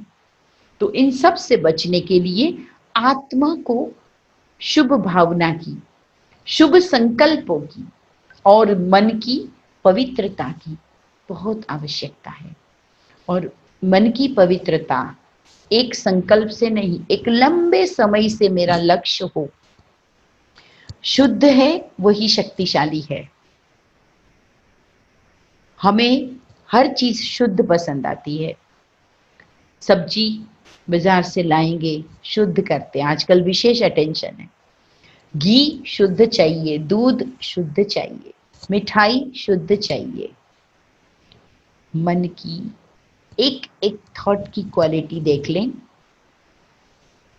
तो इन सब से बचने के लिए आत्मा को शुभ भावना की, शुभ संकल्पों की और मन की पवित्रता की बहुत आवश्यकता है। और मन की पवित्रता एक संकल्प से नहीं, एक लंबे समय से मेरा लक्ष्य हो। शुद्ध है वही शक्तिशाली है। हमें हर चीज शुद्ध पसंद आती है। सब्जी बाजार से लाएंगे, शुद्ध करते हैं, आजकल विशेष अटेंशन है। घी शुद्ध चाहिए, दूध शुद्ध चाहिए, मिठाई शुद्ध चाहिए। मन की एक एक थॉट की क्वालिटी देख लें,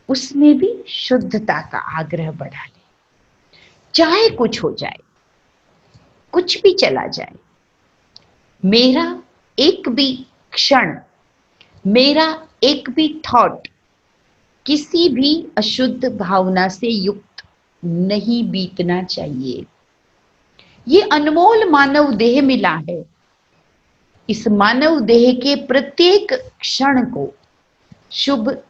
उसमें भी शुद्धता का आग्रह बढ़ा लें। चाहे कुछ हो जाए, कुछ भी चला जाए, मेरा एक भी क्षण, मेरा एक भी थॉट किसी भी अशुद्ध भावना से युक्त नहीं बीतना चाहिए। ये अनमोल मानव देह मिला है। इस मानव देह के प्रत्येक क्षण को शुभ,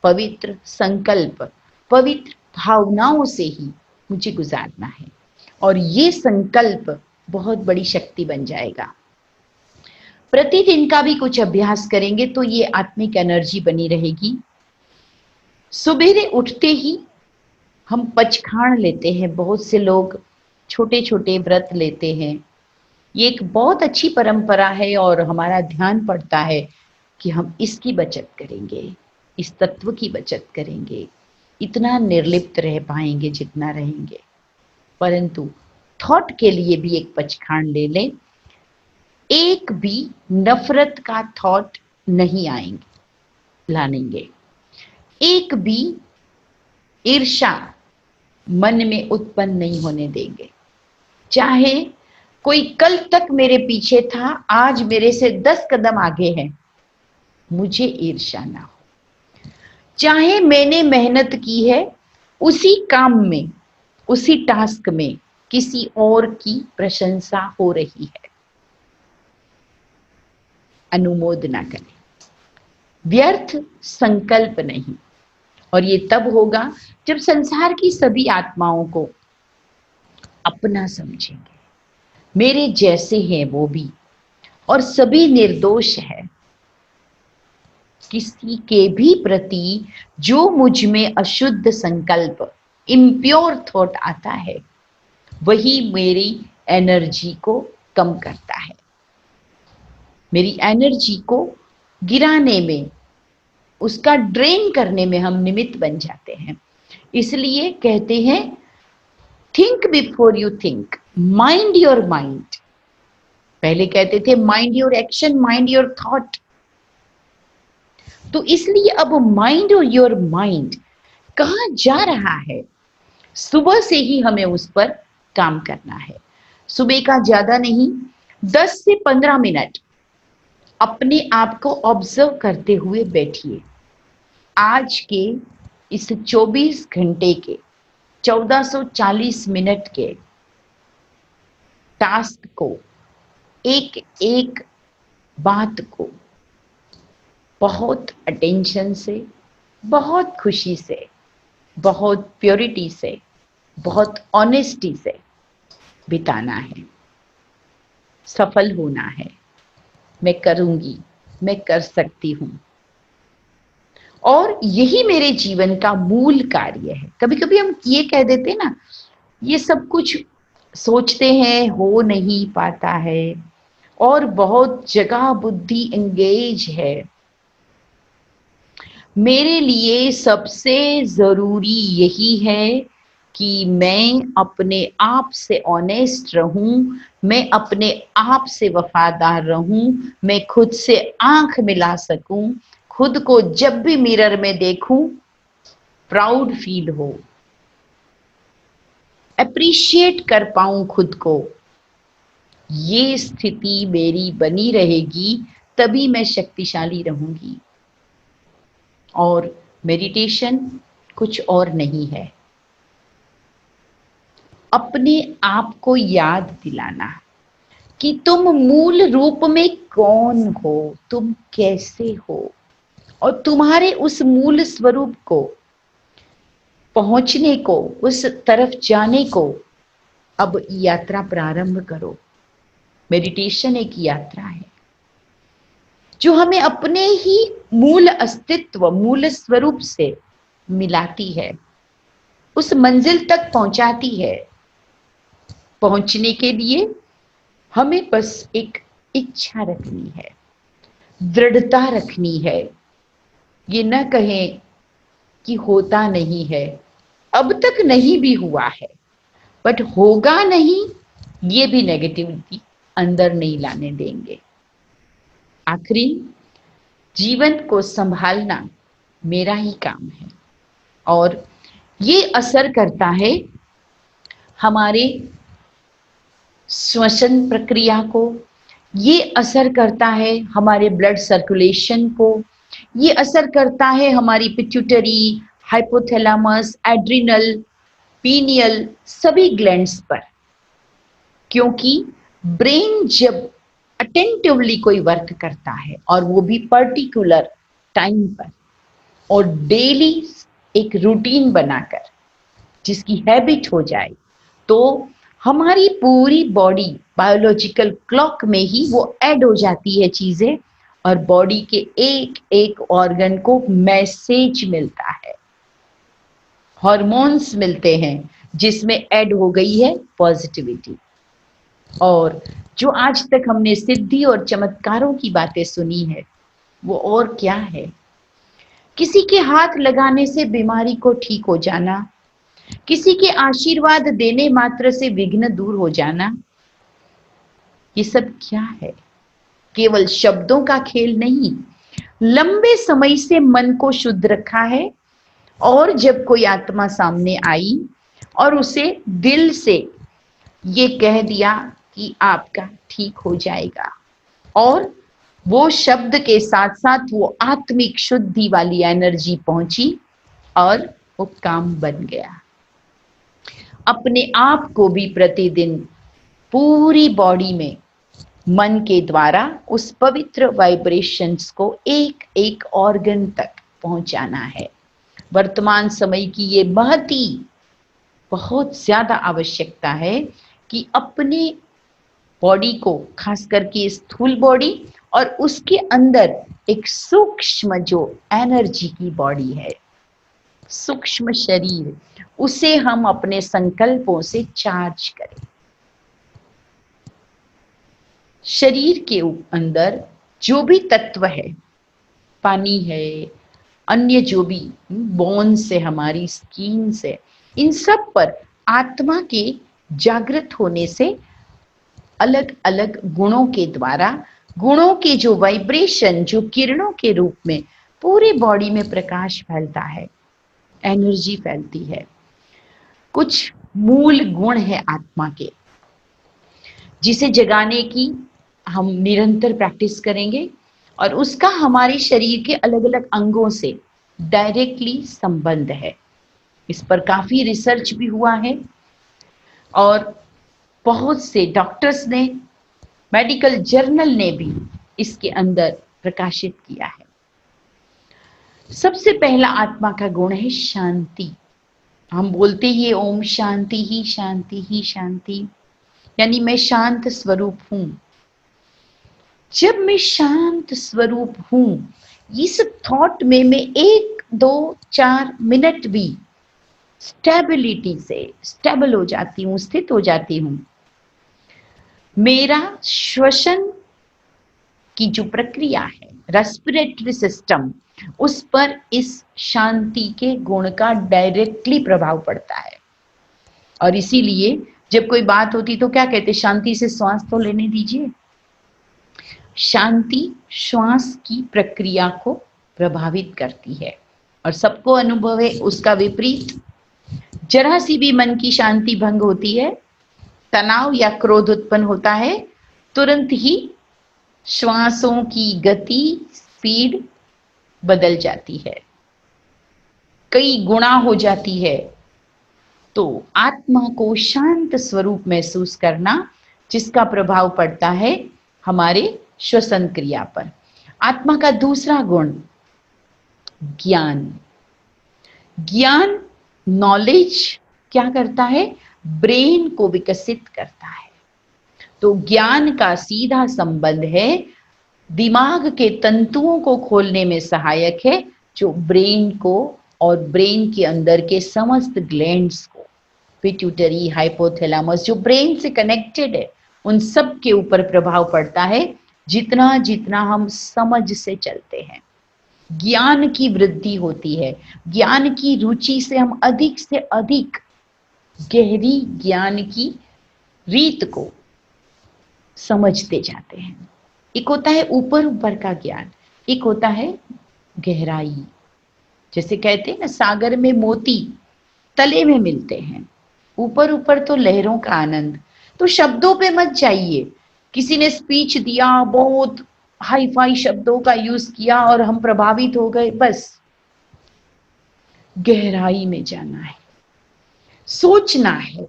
पवित्र संकल्प, पवित्र भावनाओं से ही मुझे गुजारना है। और ये संकल्प बहुत बड़ी शक्ति बन जाएगा। प्रतिदिन का भी कुछ अभ्यास करेंगे तो ये आत्मिक एनर्जी बनी रहेगी। सुबेरे उठते ही हम पचखाण लेते हैं, बहुत से लोग छोटे छोटे व्रत लेते हैं। ये एक बहुत अच्छी परंपरा है और हमारा ध्यान पड़ता है कि हम इसकी बचत करेंगे, इस तत्व की बचत करेंगे, इतना निर्लिप्त रह पाएंगे जितना रहेंगे। परंतु थॉट के लिए भी एक पचखाण ले लें। एक भी नफरत का थॉट नहीं आएंगे, लानेंगे। एक भी ईर्ष्या मन में उत्पन्न नहीं होने देंगे। चाहे कोई कल तक मेरे पीछे था, आज मेरे से 10 कदम आगे है, मुझे ईर्ष्या ना हो। चाहे मैंने मेहनत की है, उसी काम में, उसी टास्क में किसी और की प्रशंसा हो रही है, अनुमोद ना करें। व्यर्थ संकल्प नहीं। और ये तब होगा जब संसार की सभी आत्माओं को अपना समझेंगे। मेरे जैसे हैं वो भी, और सभी निर्दोष है। किसी के भी प्रति जो मुझ में अशुद्ध संकल्प, इम्प्योर थॉट आता है, वही मेरी एनर्जी को कम करता है, मेरी एनर्जी को गिराने में, उसका ड्रेन करने में हम निमित्त बन जाते हैं। इसलिए कहते हैं, think before you think, mind your mind. पहले कहते थे mind your action, mind your thought. तो इसलिए अब माइंड और योर माइंड कहां जा रहा है, सुबह से ही हमें उस पर काम करना है। सुबह का ज्यादा नहीं, 10 से 15 मिनट अपने आप को ऑब्जर्व करते हुए बैठिए। आज के इस 24 घंटे के 1440 मिनट के टास्क को, एक एक बात को बहुत अटेंशन से, बहुत खुशी से, बहुत प्योरिटी से, बहुत ऑनेस्टी से बिताना है। सफल होना है। मैं करूंगी, मैं कर सकती हूं, और यही मेरे जीवन का मूल कार्य है। कभी कभी हम ये कह देते ना, ये सब कुछ सोचते हैं, हो नहीं पाता है, और बहुत जगह बुद्धि एंगेज है। मेरे लिए सबसे जरूरी यही है कि मैं अपने आप से ऑनेस्ट रहूं, मैं अपने आप से वफादार रहूं, मैं खुद से आंख मिला सकूं, खुद को जब भी मिरर में देखूं प्राउड फील हो, अप्रिशिएट कर पाऊं खुद को। ये स्थिति मेरी बनी रहेगी, तभी मैं शक्तिशाली रहूंगी। और मेडिटेशन कुछ और नहीं है, अपने आप को याद दिलाना कि तुम मूल रूप में कौन हो, तुम कैसे हो, और तुम्हारे उस मूल स्वरूप को पहुंचने को, उस तरफ जाने को अब यात्रा प्रारंभ करो। मेडिटेशन एक यात्रा है जो हमें अपने ही मूल अस्तित्व, मूल स्वरूप से मिलाती है, उस मंजिल तक पहुंचाती है। पहुंचने के लिए हमें बस एक इच्छा रखनी है, दृढ़ता रखनी है। ये न कहें कि होता नहीं है, अब तक नहीं भी हुआ है, बट होगा नहीं, ये भी नेगेटिविटी अंदर नहीं लाने देंगे। आखिरी, जीवन को संभालना मेरा ही काम है और ये असर करता है हमारे श्वसन प्रक्रिया को, ये असर करता है हमारे ब्लड सर्कुलेशन को, ये असर करता है हमारी पिट्यूटरी, हाइपोथैलेमस, एड्रिनल, पीनियल सभी ग्लैंड्स पर। क्योंकि ब्रेन जब अटेंटिवली कोई वर्क करता है और वो भी पर्टिकुलर टाइम पर और डेली एक रूटीन बनाकर, जिसकी हैबिट हो जाए, तो हमारी पूरी बॉडी बायोलॉजिकल क्लॉक में ही वो ऐड हो जाती है चीजें और बॉडी के एक एक ऑर्गन को मैसेज मिलता है, हॉर्मोन्स मिलते हैं जिसमें ऐड हो गई है पॉजिटिविटी। और जो आज तक हमने सिद्धि और चमत्कारों की बातें सुनी है वो और क्या है? किसी के हाथ लगाने से बीमारी को ठीक हो जाना, किसी के आशीर्वाद देने मात्र से विघ्न दूर हो जाना, ये सब क्या है? केवल शब्दों का खेल नहीं, लंबे समय से मन को शुद्ध रखा है और जब कोई आत्मा सामने आई और उसे दिल से ये कह दिया कि आपका ठीक हो जाएगा, और वो शब्द के साथ साथ वो आत्मिक शुद्धि वाली एनर्जी पहुंची और वो काम बन गया। अपने आप को भी प्रतिदिन पूरी बॉडी में मन के द्वारा उस पवित्र वाइब्रेशंस को एक एक ऑर्गन तक पहुंचाना है। वर्तमान समय की ये महती बहुत ज्यादा आवश्यकता है कि अपने बॉडी को, खास करके स्थूल बॉडी और उसके अंदर एक सूक्ष्म जो एनर्जी की बॉडी है, सूक्ष्म शरीर, उसे हम अपने संकल्पों से चार्ज करें। शरीर के अंदर जो भी तत्व है, पानी है, अन्य जो भी बोन से, हमारी स्किन से, इन सब पर आत्मा के जागृत होने से अलग अलग गुणों के द्वारा, गुणों के जो वाइब्रेशन, जो किरणों के रूप में पूरी बॉडी में प्रकाश फैलता है, एनर्जी फैलती है। कुछ मूल गुण है आत्मा के, जिसे जगाने की हम निरंतर प्रैक्टिस करेंगे और उसका हमारे शरीर के अलग अलग अंगों से डायरेक्टली संबंध है। इस पर काफी रिसर्च भी हुआ है और बहुत से डॉक्टर्स ने, मेडिकल जर्नल ने भी इसके अंदर प्रकाशित किया है। सबसे पहला आत्मा का गुण है शांति। हम बोलते ही ओम शांति ही शांति ही शांति, यानी मैं शांत स्वरूप हूं। जब मैं शांत स्वरूप हूं, इस थॉट में मैं 1, 2, 4 मिनट भी स्टेबिलिटी से स्टेबल हो जाती हूं, स्थित हो जाती हूं। मेरा श्वसन की जो प्रक्रिया है, रेस्पिरेटरी सिस्टम, उस पर इस शांति के गुण का डायरेक्टली प्रभाव पड़ता है। और इसीलिए जब कोई बात होती तो क्या कहते, शांति से श्वास तो लेने दीजिए। शांति श्वास की प्रक्रिया को प्रभावित करती है और सबको अनुभव है उसका विपरीत। जरा सी भी मन की शांति भंग होती है, तनाव या क्रोध उत्पन्न होता है, तुरंत ही श्वासों की गति, स्पीड बदल जाती है, कई गुना हो जाती है। तो आत्मा को शांत स्वरूप महसूस करना, जिसका प्रभाव पड़ता है हमारे श्वसन क्रिया पर। आत्मा का दूसरा गुण ज्ञान। ज्ञान, नॉलेज क्या करता है, ब्रेन को विकसित करता है। तो ज्ञान का सीधा संबंध है, दिमाग के तंतुओं को खोलने में सहायक है, जो ब्रेन को और ब्रेन के अंदर के समस्त ग्लैंड्स को, पिट्यूटरी, हाइपोथैलेमस, जो ब्रेन से कनेक्टेड है, उन सब के ऊपर प्रभाव पड़ता है जितना जितना हम समझ से चलते हैं। ज्ञान की वृद्धि होती है, ज्ञान की रुचि से हम अधिक से अधिक गहरी ज्ञान की रीत को समझते जाते हैं। एक होता है ऊपर ऊपर का ज्ञान, एक होता है गहराई। जैसे कहते हैं ना, सागर में मोती तले में मिलते हैं। ऊपर ऊपर तो लहरों का आनंद, तो शब्दों पे मत जाइए। किसी ने स्पीच दिया, बहुत हाई फाई शब्दों का यूज किया और हम प्रभावित हो गए, बस। गहराई में जाना है, सोचना है,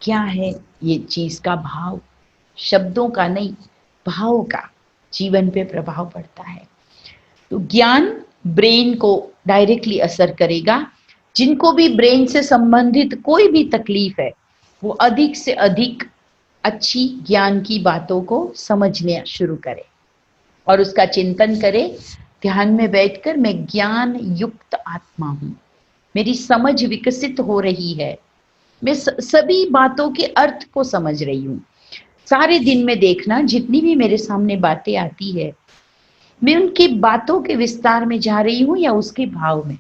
क्या है ये चीज का भाव, शब्दों का नहीं, भाव का जीवन पे प्रभाव पड़ता है। तो ज्ञान ब्रेन को डायरेक्टली असर करेगा। जिनको भी ब्रेन से संबंधित कोई भी तकलीफ है, वो अधिक से अधिक अच्छी ज्ञान की बातों को समझने शुरू करें और उसका चिंतन करें। ध्यान में बैठकर मैं ज्ञान युक्त आत्मा हूं, मेरी समझ विकसित हो रही है, मैं सभी बातों के अर्थ को समझ रही हूं। सारे दिन में देखना, जितनी भी मेरे सामने बातें आती है, मैं उनकी बातों के विस्तार में जा रही हूं या उसके भाव में।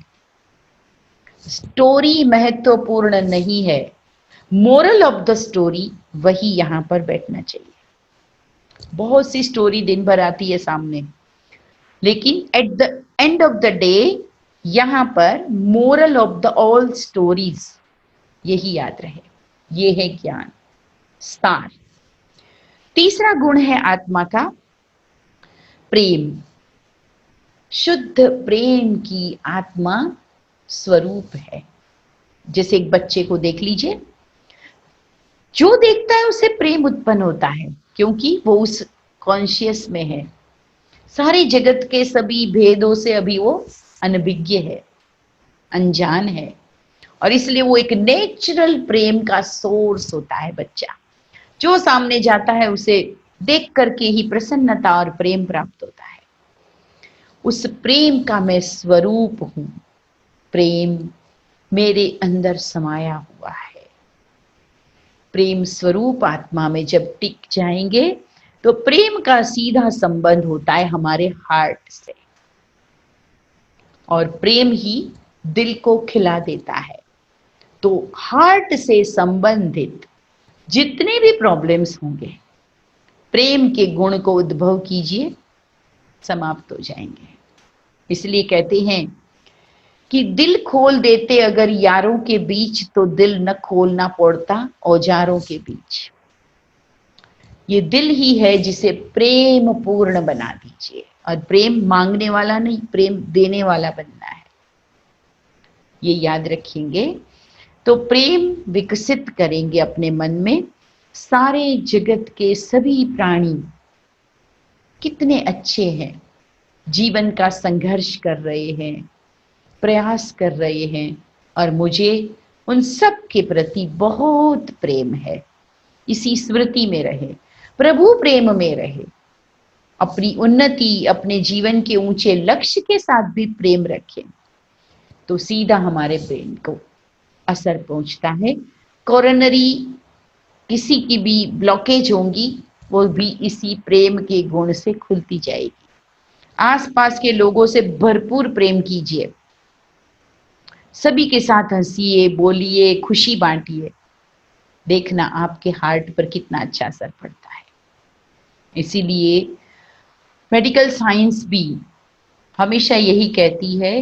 स्टोरी महत्वपूर्ण नहीं है, मोरल ऑफ द स्टोरी वही यहां पर बैठना चाहिए। बहुत सी स्टोरी दिन भर आती है सामने, लेकिन at the end of the day यहां पर moral of the all stories यही याद रहे। ये है ज्ञान सार। तीसरा गुण है आत्मा का प्रेम। शुद्ध प्रेम की आत्मा स्वरूप है। जैसे एक बच्चे को देख लीजिए, जो देखता है उसे प्रेम उत्पन्न होता है, क्योंकि वो उस कॉन्शियस में है। सारे जगत के सभी भेदों से अभी वो अनभिज्ञ है, अनजान है, और इसलिए वो एक नेचुरल प्रेम का सोर्स होता है बच्चा। जो सामने जाता है उसे देख करके ही प्रसन्नता और प्रेम प्राप्त होता है। उस प्रेम का मैं स्वरूप हूं, प्रेम मेरे अंदर समाया हुआ है। प्रेम स्वरूप आत्मा में जब टिक जाएंगे तो प्रेम का सीधा संबंध होता है हमारे हार्ट से, और प्रेम ही दिल को खिला देता है। तो हार्ट से संबंधित जितने भी प्रॉब्लम्स होंगे, प्रेम के गुण को उद्भव कीजिए, समाप्त हो जाएंगे। इसलिए कहते हैं कि दिल खोल देते अगर यारों के बीच, तो दिल न खोलना पड़ता औजारों के बीच। ये दिल ही है जिसे प्रेम पूर्ण बना दीजिए, और प्रेम मांगने वाला नहीं, प्रेम देने वाला बनना है। ये याद रखेंगे तो प्रेम विकसित करेंगे अपने मन में। सारे जगत के सभी प्राणी कितने अच्छे हैं, जीवन का संघर्ष कर रहे हैं, प्रयास कर रहे हैं, और मुझे उन सब के प्रति बहुत प्रेम है। इसी स्मृति में रहे, प्रभु प्रेम में रहे, अपनी उन्नति, अपने जीवन के ऊंचे लक्ष्य के साथ भी प्रेम रखें, तो सीधा हमारे ब्रेन को असर पहुंचता है। कोरोनरी किसी की भी ब्लॉकेज होंगी, वो भी इसी प्रेम के गुण से खुलती जाएगी। आसपास के लोगों से भरपूर प्रेम कीजिए, सभी के साथ हंसिए, बोलिए, खुशी बांटिए, देखना आपके हार्ट पर कितना अच्छा असर पड़ता है। इसीलिए मेडिकल साइंस भी हमेशा यही कहती है,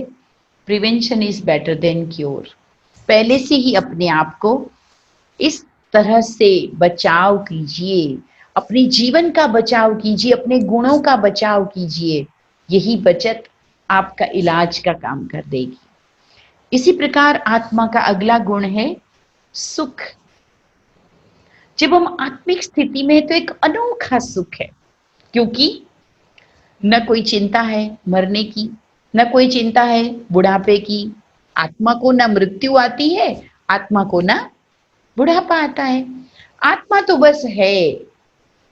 prevention is better than cure. पहले से ही अपने आप को इस तरह से बचाव कीजिए, अपने जीवन का बचाव कीजिए, अपने गुणों का बचाव कीजिए। यही बचत आपका इलाज का काम कर देगी। इसी प्रकार आत्मा का अगला गुण है सुख। जब हम आत्मिक स्थिति में हैं तो एक अनोखा सुख है, क्योंकि न कोई चिंता है मरने की, न कोई चिंता है बुढ़ापे की। आत्मा को न मृत्यु आती है, आत्मा को न बुढ़ापा आता है। आत्मा तो बस है,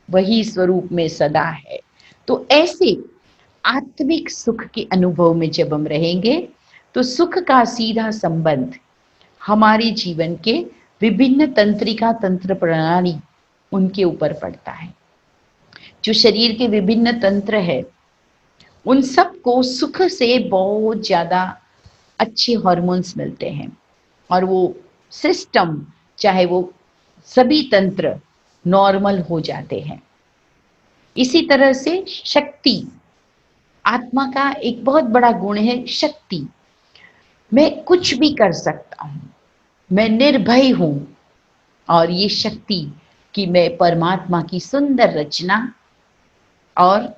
वही स्वरूप में सदा है। तो ऐसे आत्मिक सुख के अनुभव में जब हम रहेंगे तो सुख का सीधा संबंध हमारे जीवन के विभिन्न तंत्रिका तंत्र प्रणाली उनके ऊपर पड़ता है। जो शरीर के विभिन्न तंत्र है उन सबको सुख से बहुत ज्यादा अच्छे हार्मोन्स मिलते हैं और वो सिस्टम, चाहे वो सभी तंत्र नॉर्मल हो जाते हैं। इसी तरह से शक्ति, आत्मा का एक बहुत बड़ा गुण है शक्ति। मैं कुछ भी कर सकता हूँ, मैं निर्भय हूँ, और ये शक्ति कि मैं परमात्मा की सुंदर रचना, और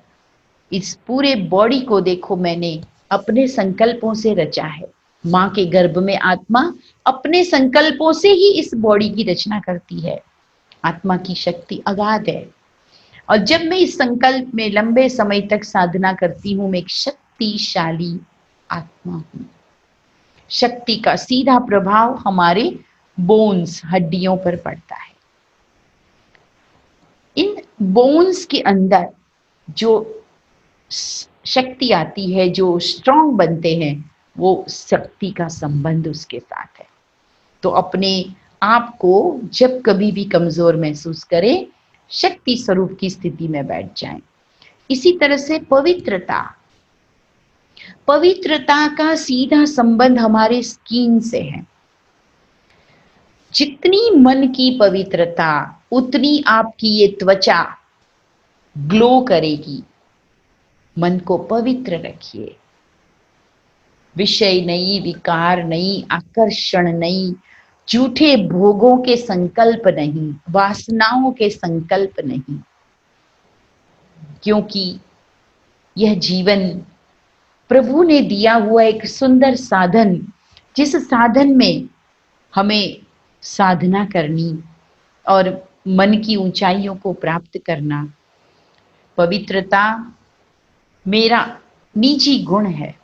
इस पूरे बॉडी को देखो मैंने अपने संकल्पों से रचा है। माँ के गर्भ में आत्मा अपने संकल्पों से ही इस बॉडी की रचना करती है। आत्मा की शक्ति अगाध है, और जब मैं इस संकल्प में लंबे समय तक साधना करती हूँ, मैं एक शक्तिशाली आत्मा हूँ। शक्ति का सीधा प्रभाव हमारे बोन्स, हड्डियों पर पड़ता है। इन बोन्स के अंदर जो शक्ति आती है, जो स्ट्रांग बनते हैं, वो शक्ति का संबंध उसके साथ है। तो अपने आप को जब कभी भी कमजोर महसूस करें, शक्ति स्वरूप की स्थिति में बैठ जाएं। इसी तरह से पवित्रता, पवित्रता का सीधा संबंध हमारे स्किन से है। जितनी मन की पवित्रता उतनी आपकी ये त्वचा ग्लो करेगी। मन को पवित्र रखिए। विषय नहीं, विकार नहीं, आकर्षण नहीं, झूठे भोगों के संकल्प नहीं, वासनाओं के संकल्प नहीं, क्योंकि यह जीवन प्रभु ने दिया हुआ एक सुंदर साधन, जिस साधन में हमें साधना करनी और मन की ऊंचाइयों को प्राप्त करना। पवित्रता मेरा निजी गुण है।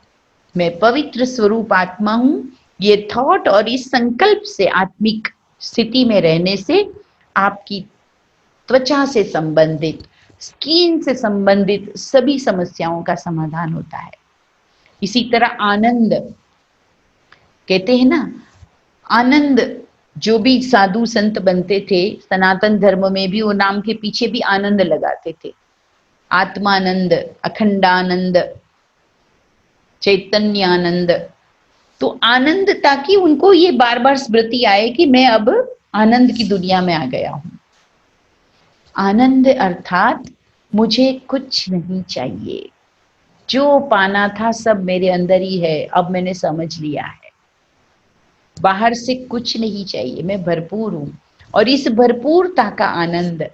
मैं पवित्र स्वरूप आत्मा हूं। ये थॉट और इस संकल्प से, आत्मिक स्थिति में रहने से आपकी त्वचा से संबंधित, स्किन से संबंधित सभी समस्याओं का समाधान होता है। इसी तरह आनंद, कहते हैं ना, आनंद, जो भी साधु संत बनते थे सनातन धर्म में भी वो नाम के पीछे भी आनंद लगाते थे। आत्मानंद, अखंडानंद, चैतन्यानंद। तो आनंद, ताकि उनको ये बार बार स्मृति आए कि मैं अब आनंद की दुनिया में आ गया हूं। आनंद अर्थात मुझे कुछ नहीं चाहिए, जो पाना था सब मेरे अंदर ही है, अब मैंने समझ लिया है। बाहर से कुछ नहीं चाहिए, मैं भरपूर हूं। और इस भरपूरता का आनंद,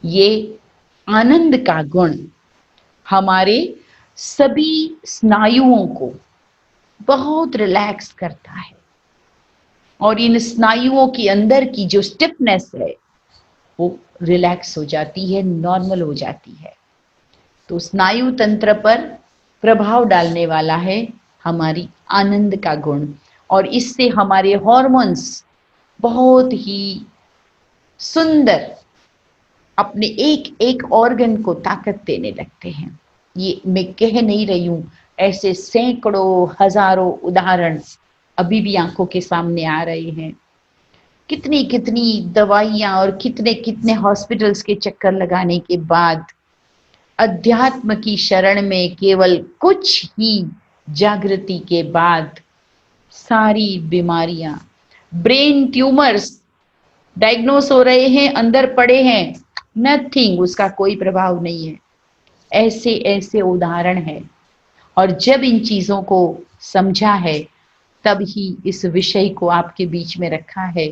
ये आनंद का गुण हमारे सभी स्नायुओं को बहुत रिलैक्स करता है, और इन स्नायुओं के अंदर की जो स्टिफनेस है वो रिलैक्स हो जाती है, नॉर्मल हो जाती है। तो स्नायु तंत्र पर प्रभाव डालने वाला है हमारी आनंद का गुण, और इससे हमारे हॉर्मोन्स बहुत ही सुंदर अपने एक एक ऑर्गन को ताकत देने लगते हैं। ये मैं कह नहीं रही हूं, ऐसे सैकड़ों हजारों उदाहरण अभी भी आंखों के सामने आ रहे हैं। कितनी कितनी दवाइयां और कितने कितने हॉस्पिटल्स के चक्कर लगाने के बाद अध्यात्म की शरण में केवल कुछ ही जागृति के बाद सारी बीमारियां, ब्रेन ट्यूमर्स डायग्नोस हो रहे हैं, अंदर पड़े हैं, नथिंग, उसका कोई प्रभाव नहीं है। ऐसे ऐसे उदाहरण है। और जब इन चीजों को समझा है तब ही इस विषय को आपके बीच में रखा है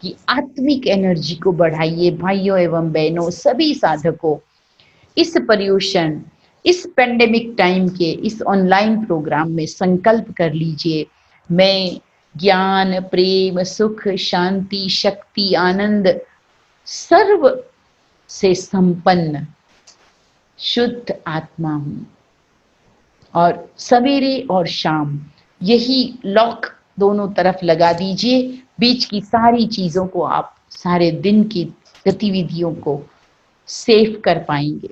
कि आत्मिक एनर्जी को बढ़ाइए। भाइयों एवं बहनों, सभी साधकों, इस पर्यूषण, इस पेंडेमिक टाइम के इस ऑनलाइन प्रोग्राम में संकल्प कर लीजिए, मैं ज्ञान, प्रेम, सुख, शांति, शक्ति, आनंद सर्व से संपन्न शुद्ध आत्मा हूं। और सवेरे और शाम यही लॉक दोनों तरफ लगा दीजिए, बीच की सारी चीज़ों को आप सारे दिन की गतिविधियों को सेव कर पाएंगे।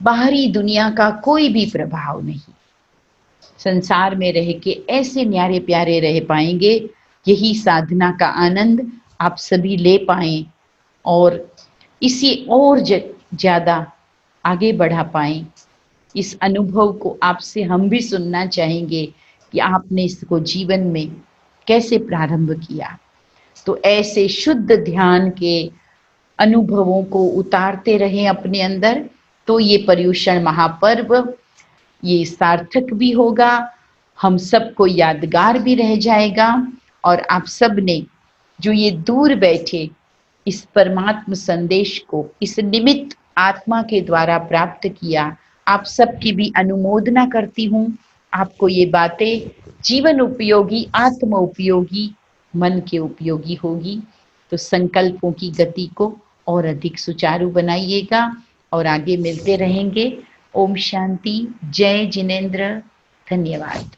बाहरी दुनिया का कोई भी प्रभाव नहीं, संसार में रह के ऐसे न्यारे प्यारे रह पाएंगे। यही साधना का आनंद आप सभी ले पाएं और इसे और ज़्यादा आगे बढ़ा पाएं। इस अनुभव को आपसे हम भी सुनना चाहेंगे कि आपने इसको जीवन में कैसे प्रारंभ किया। तो ऐसे शुद्ध ध्यान के अनुभवों को उतारते रहें अपने अंदर, तो ये पर्युषण महापर्व ये सार्थक भी होगा, हम सबको यादगार भी रह जाएगा और आप सब ने जो ये दूर बैठे इस परमात्म संदेश को इस निमित्त आत्मा के द्वारा प्राप्त किया, आप सबकी भी अनुमोदना करती हूँ। आपको ये बातें जीवन उपयोगी, आत्म उपयोगी, मन के उपयोगी होगी। तो संकल्पों की गति को और अधिक सुचारू बनाइएगा और आगे मिलते रहेंगे। ओम शांति। जय जिनेंद्र। धन्यवाद।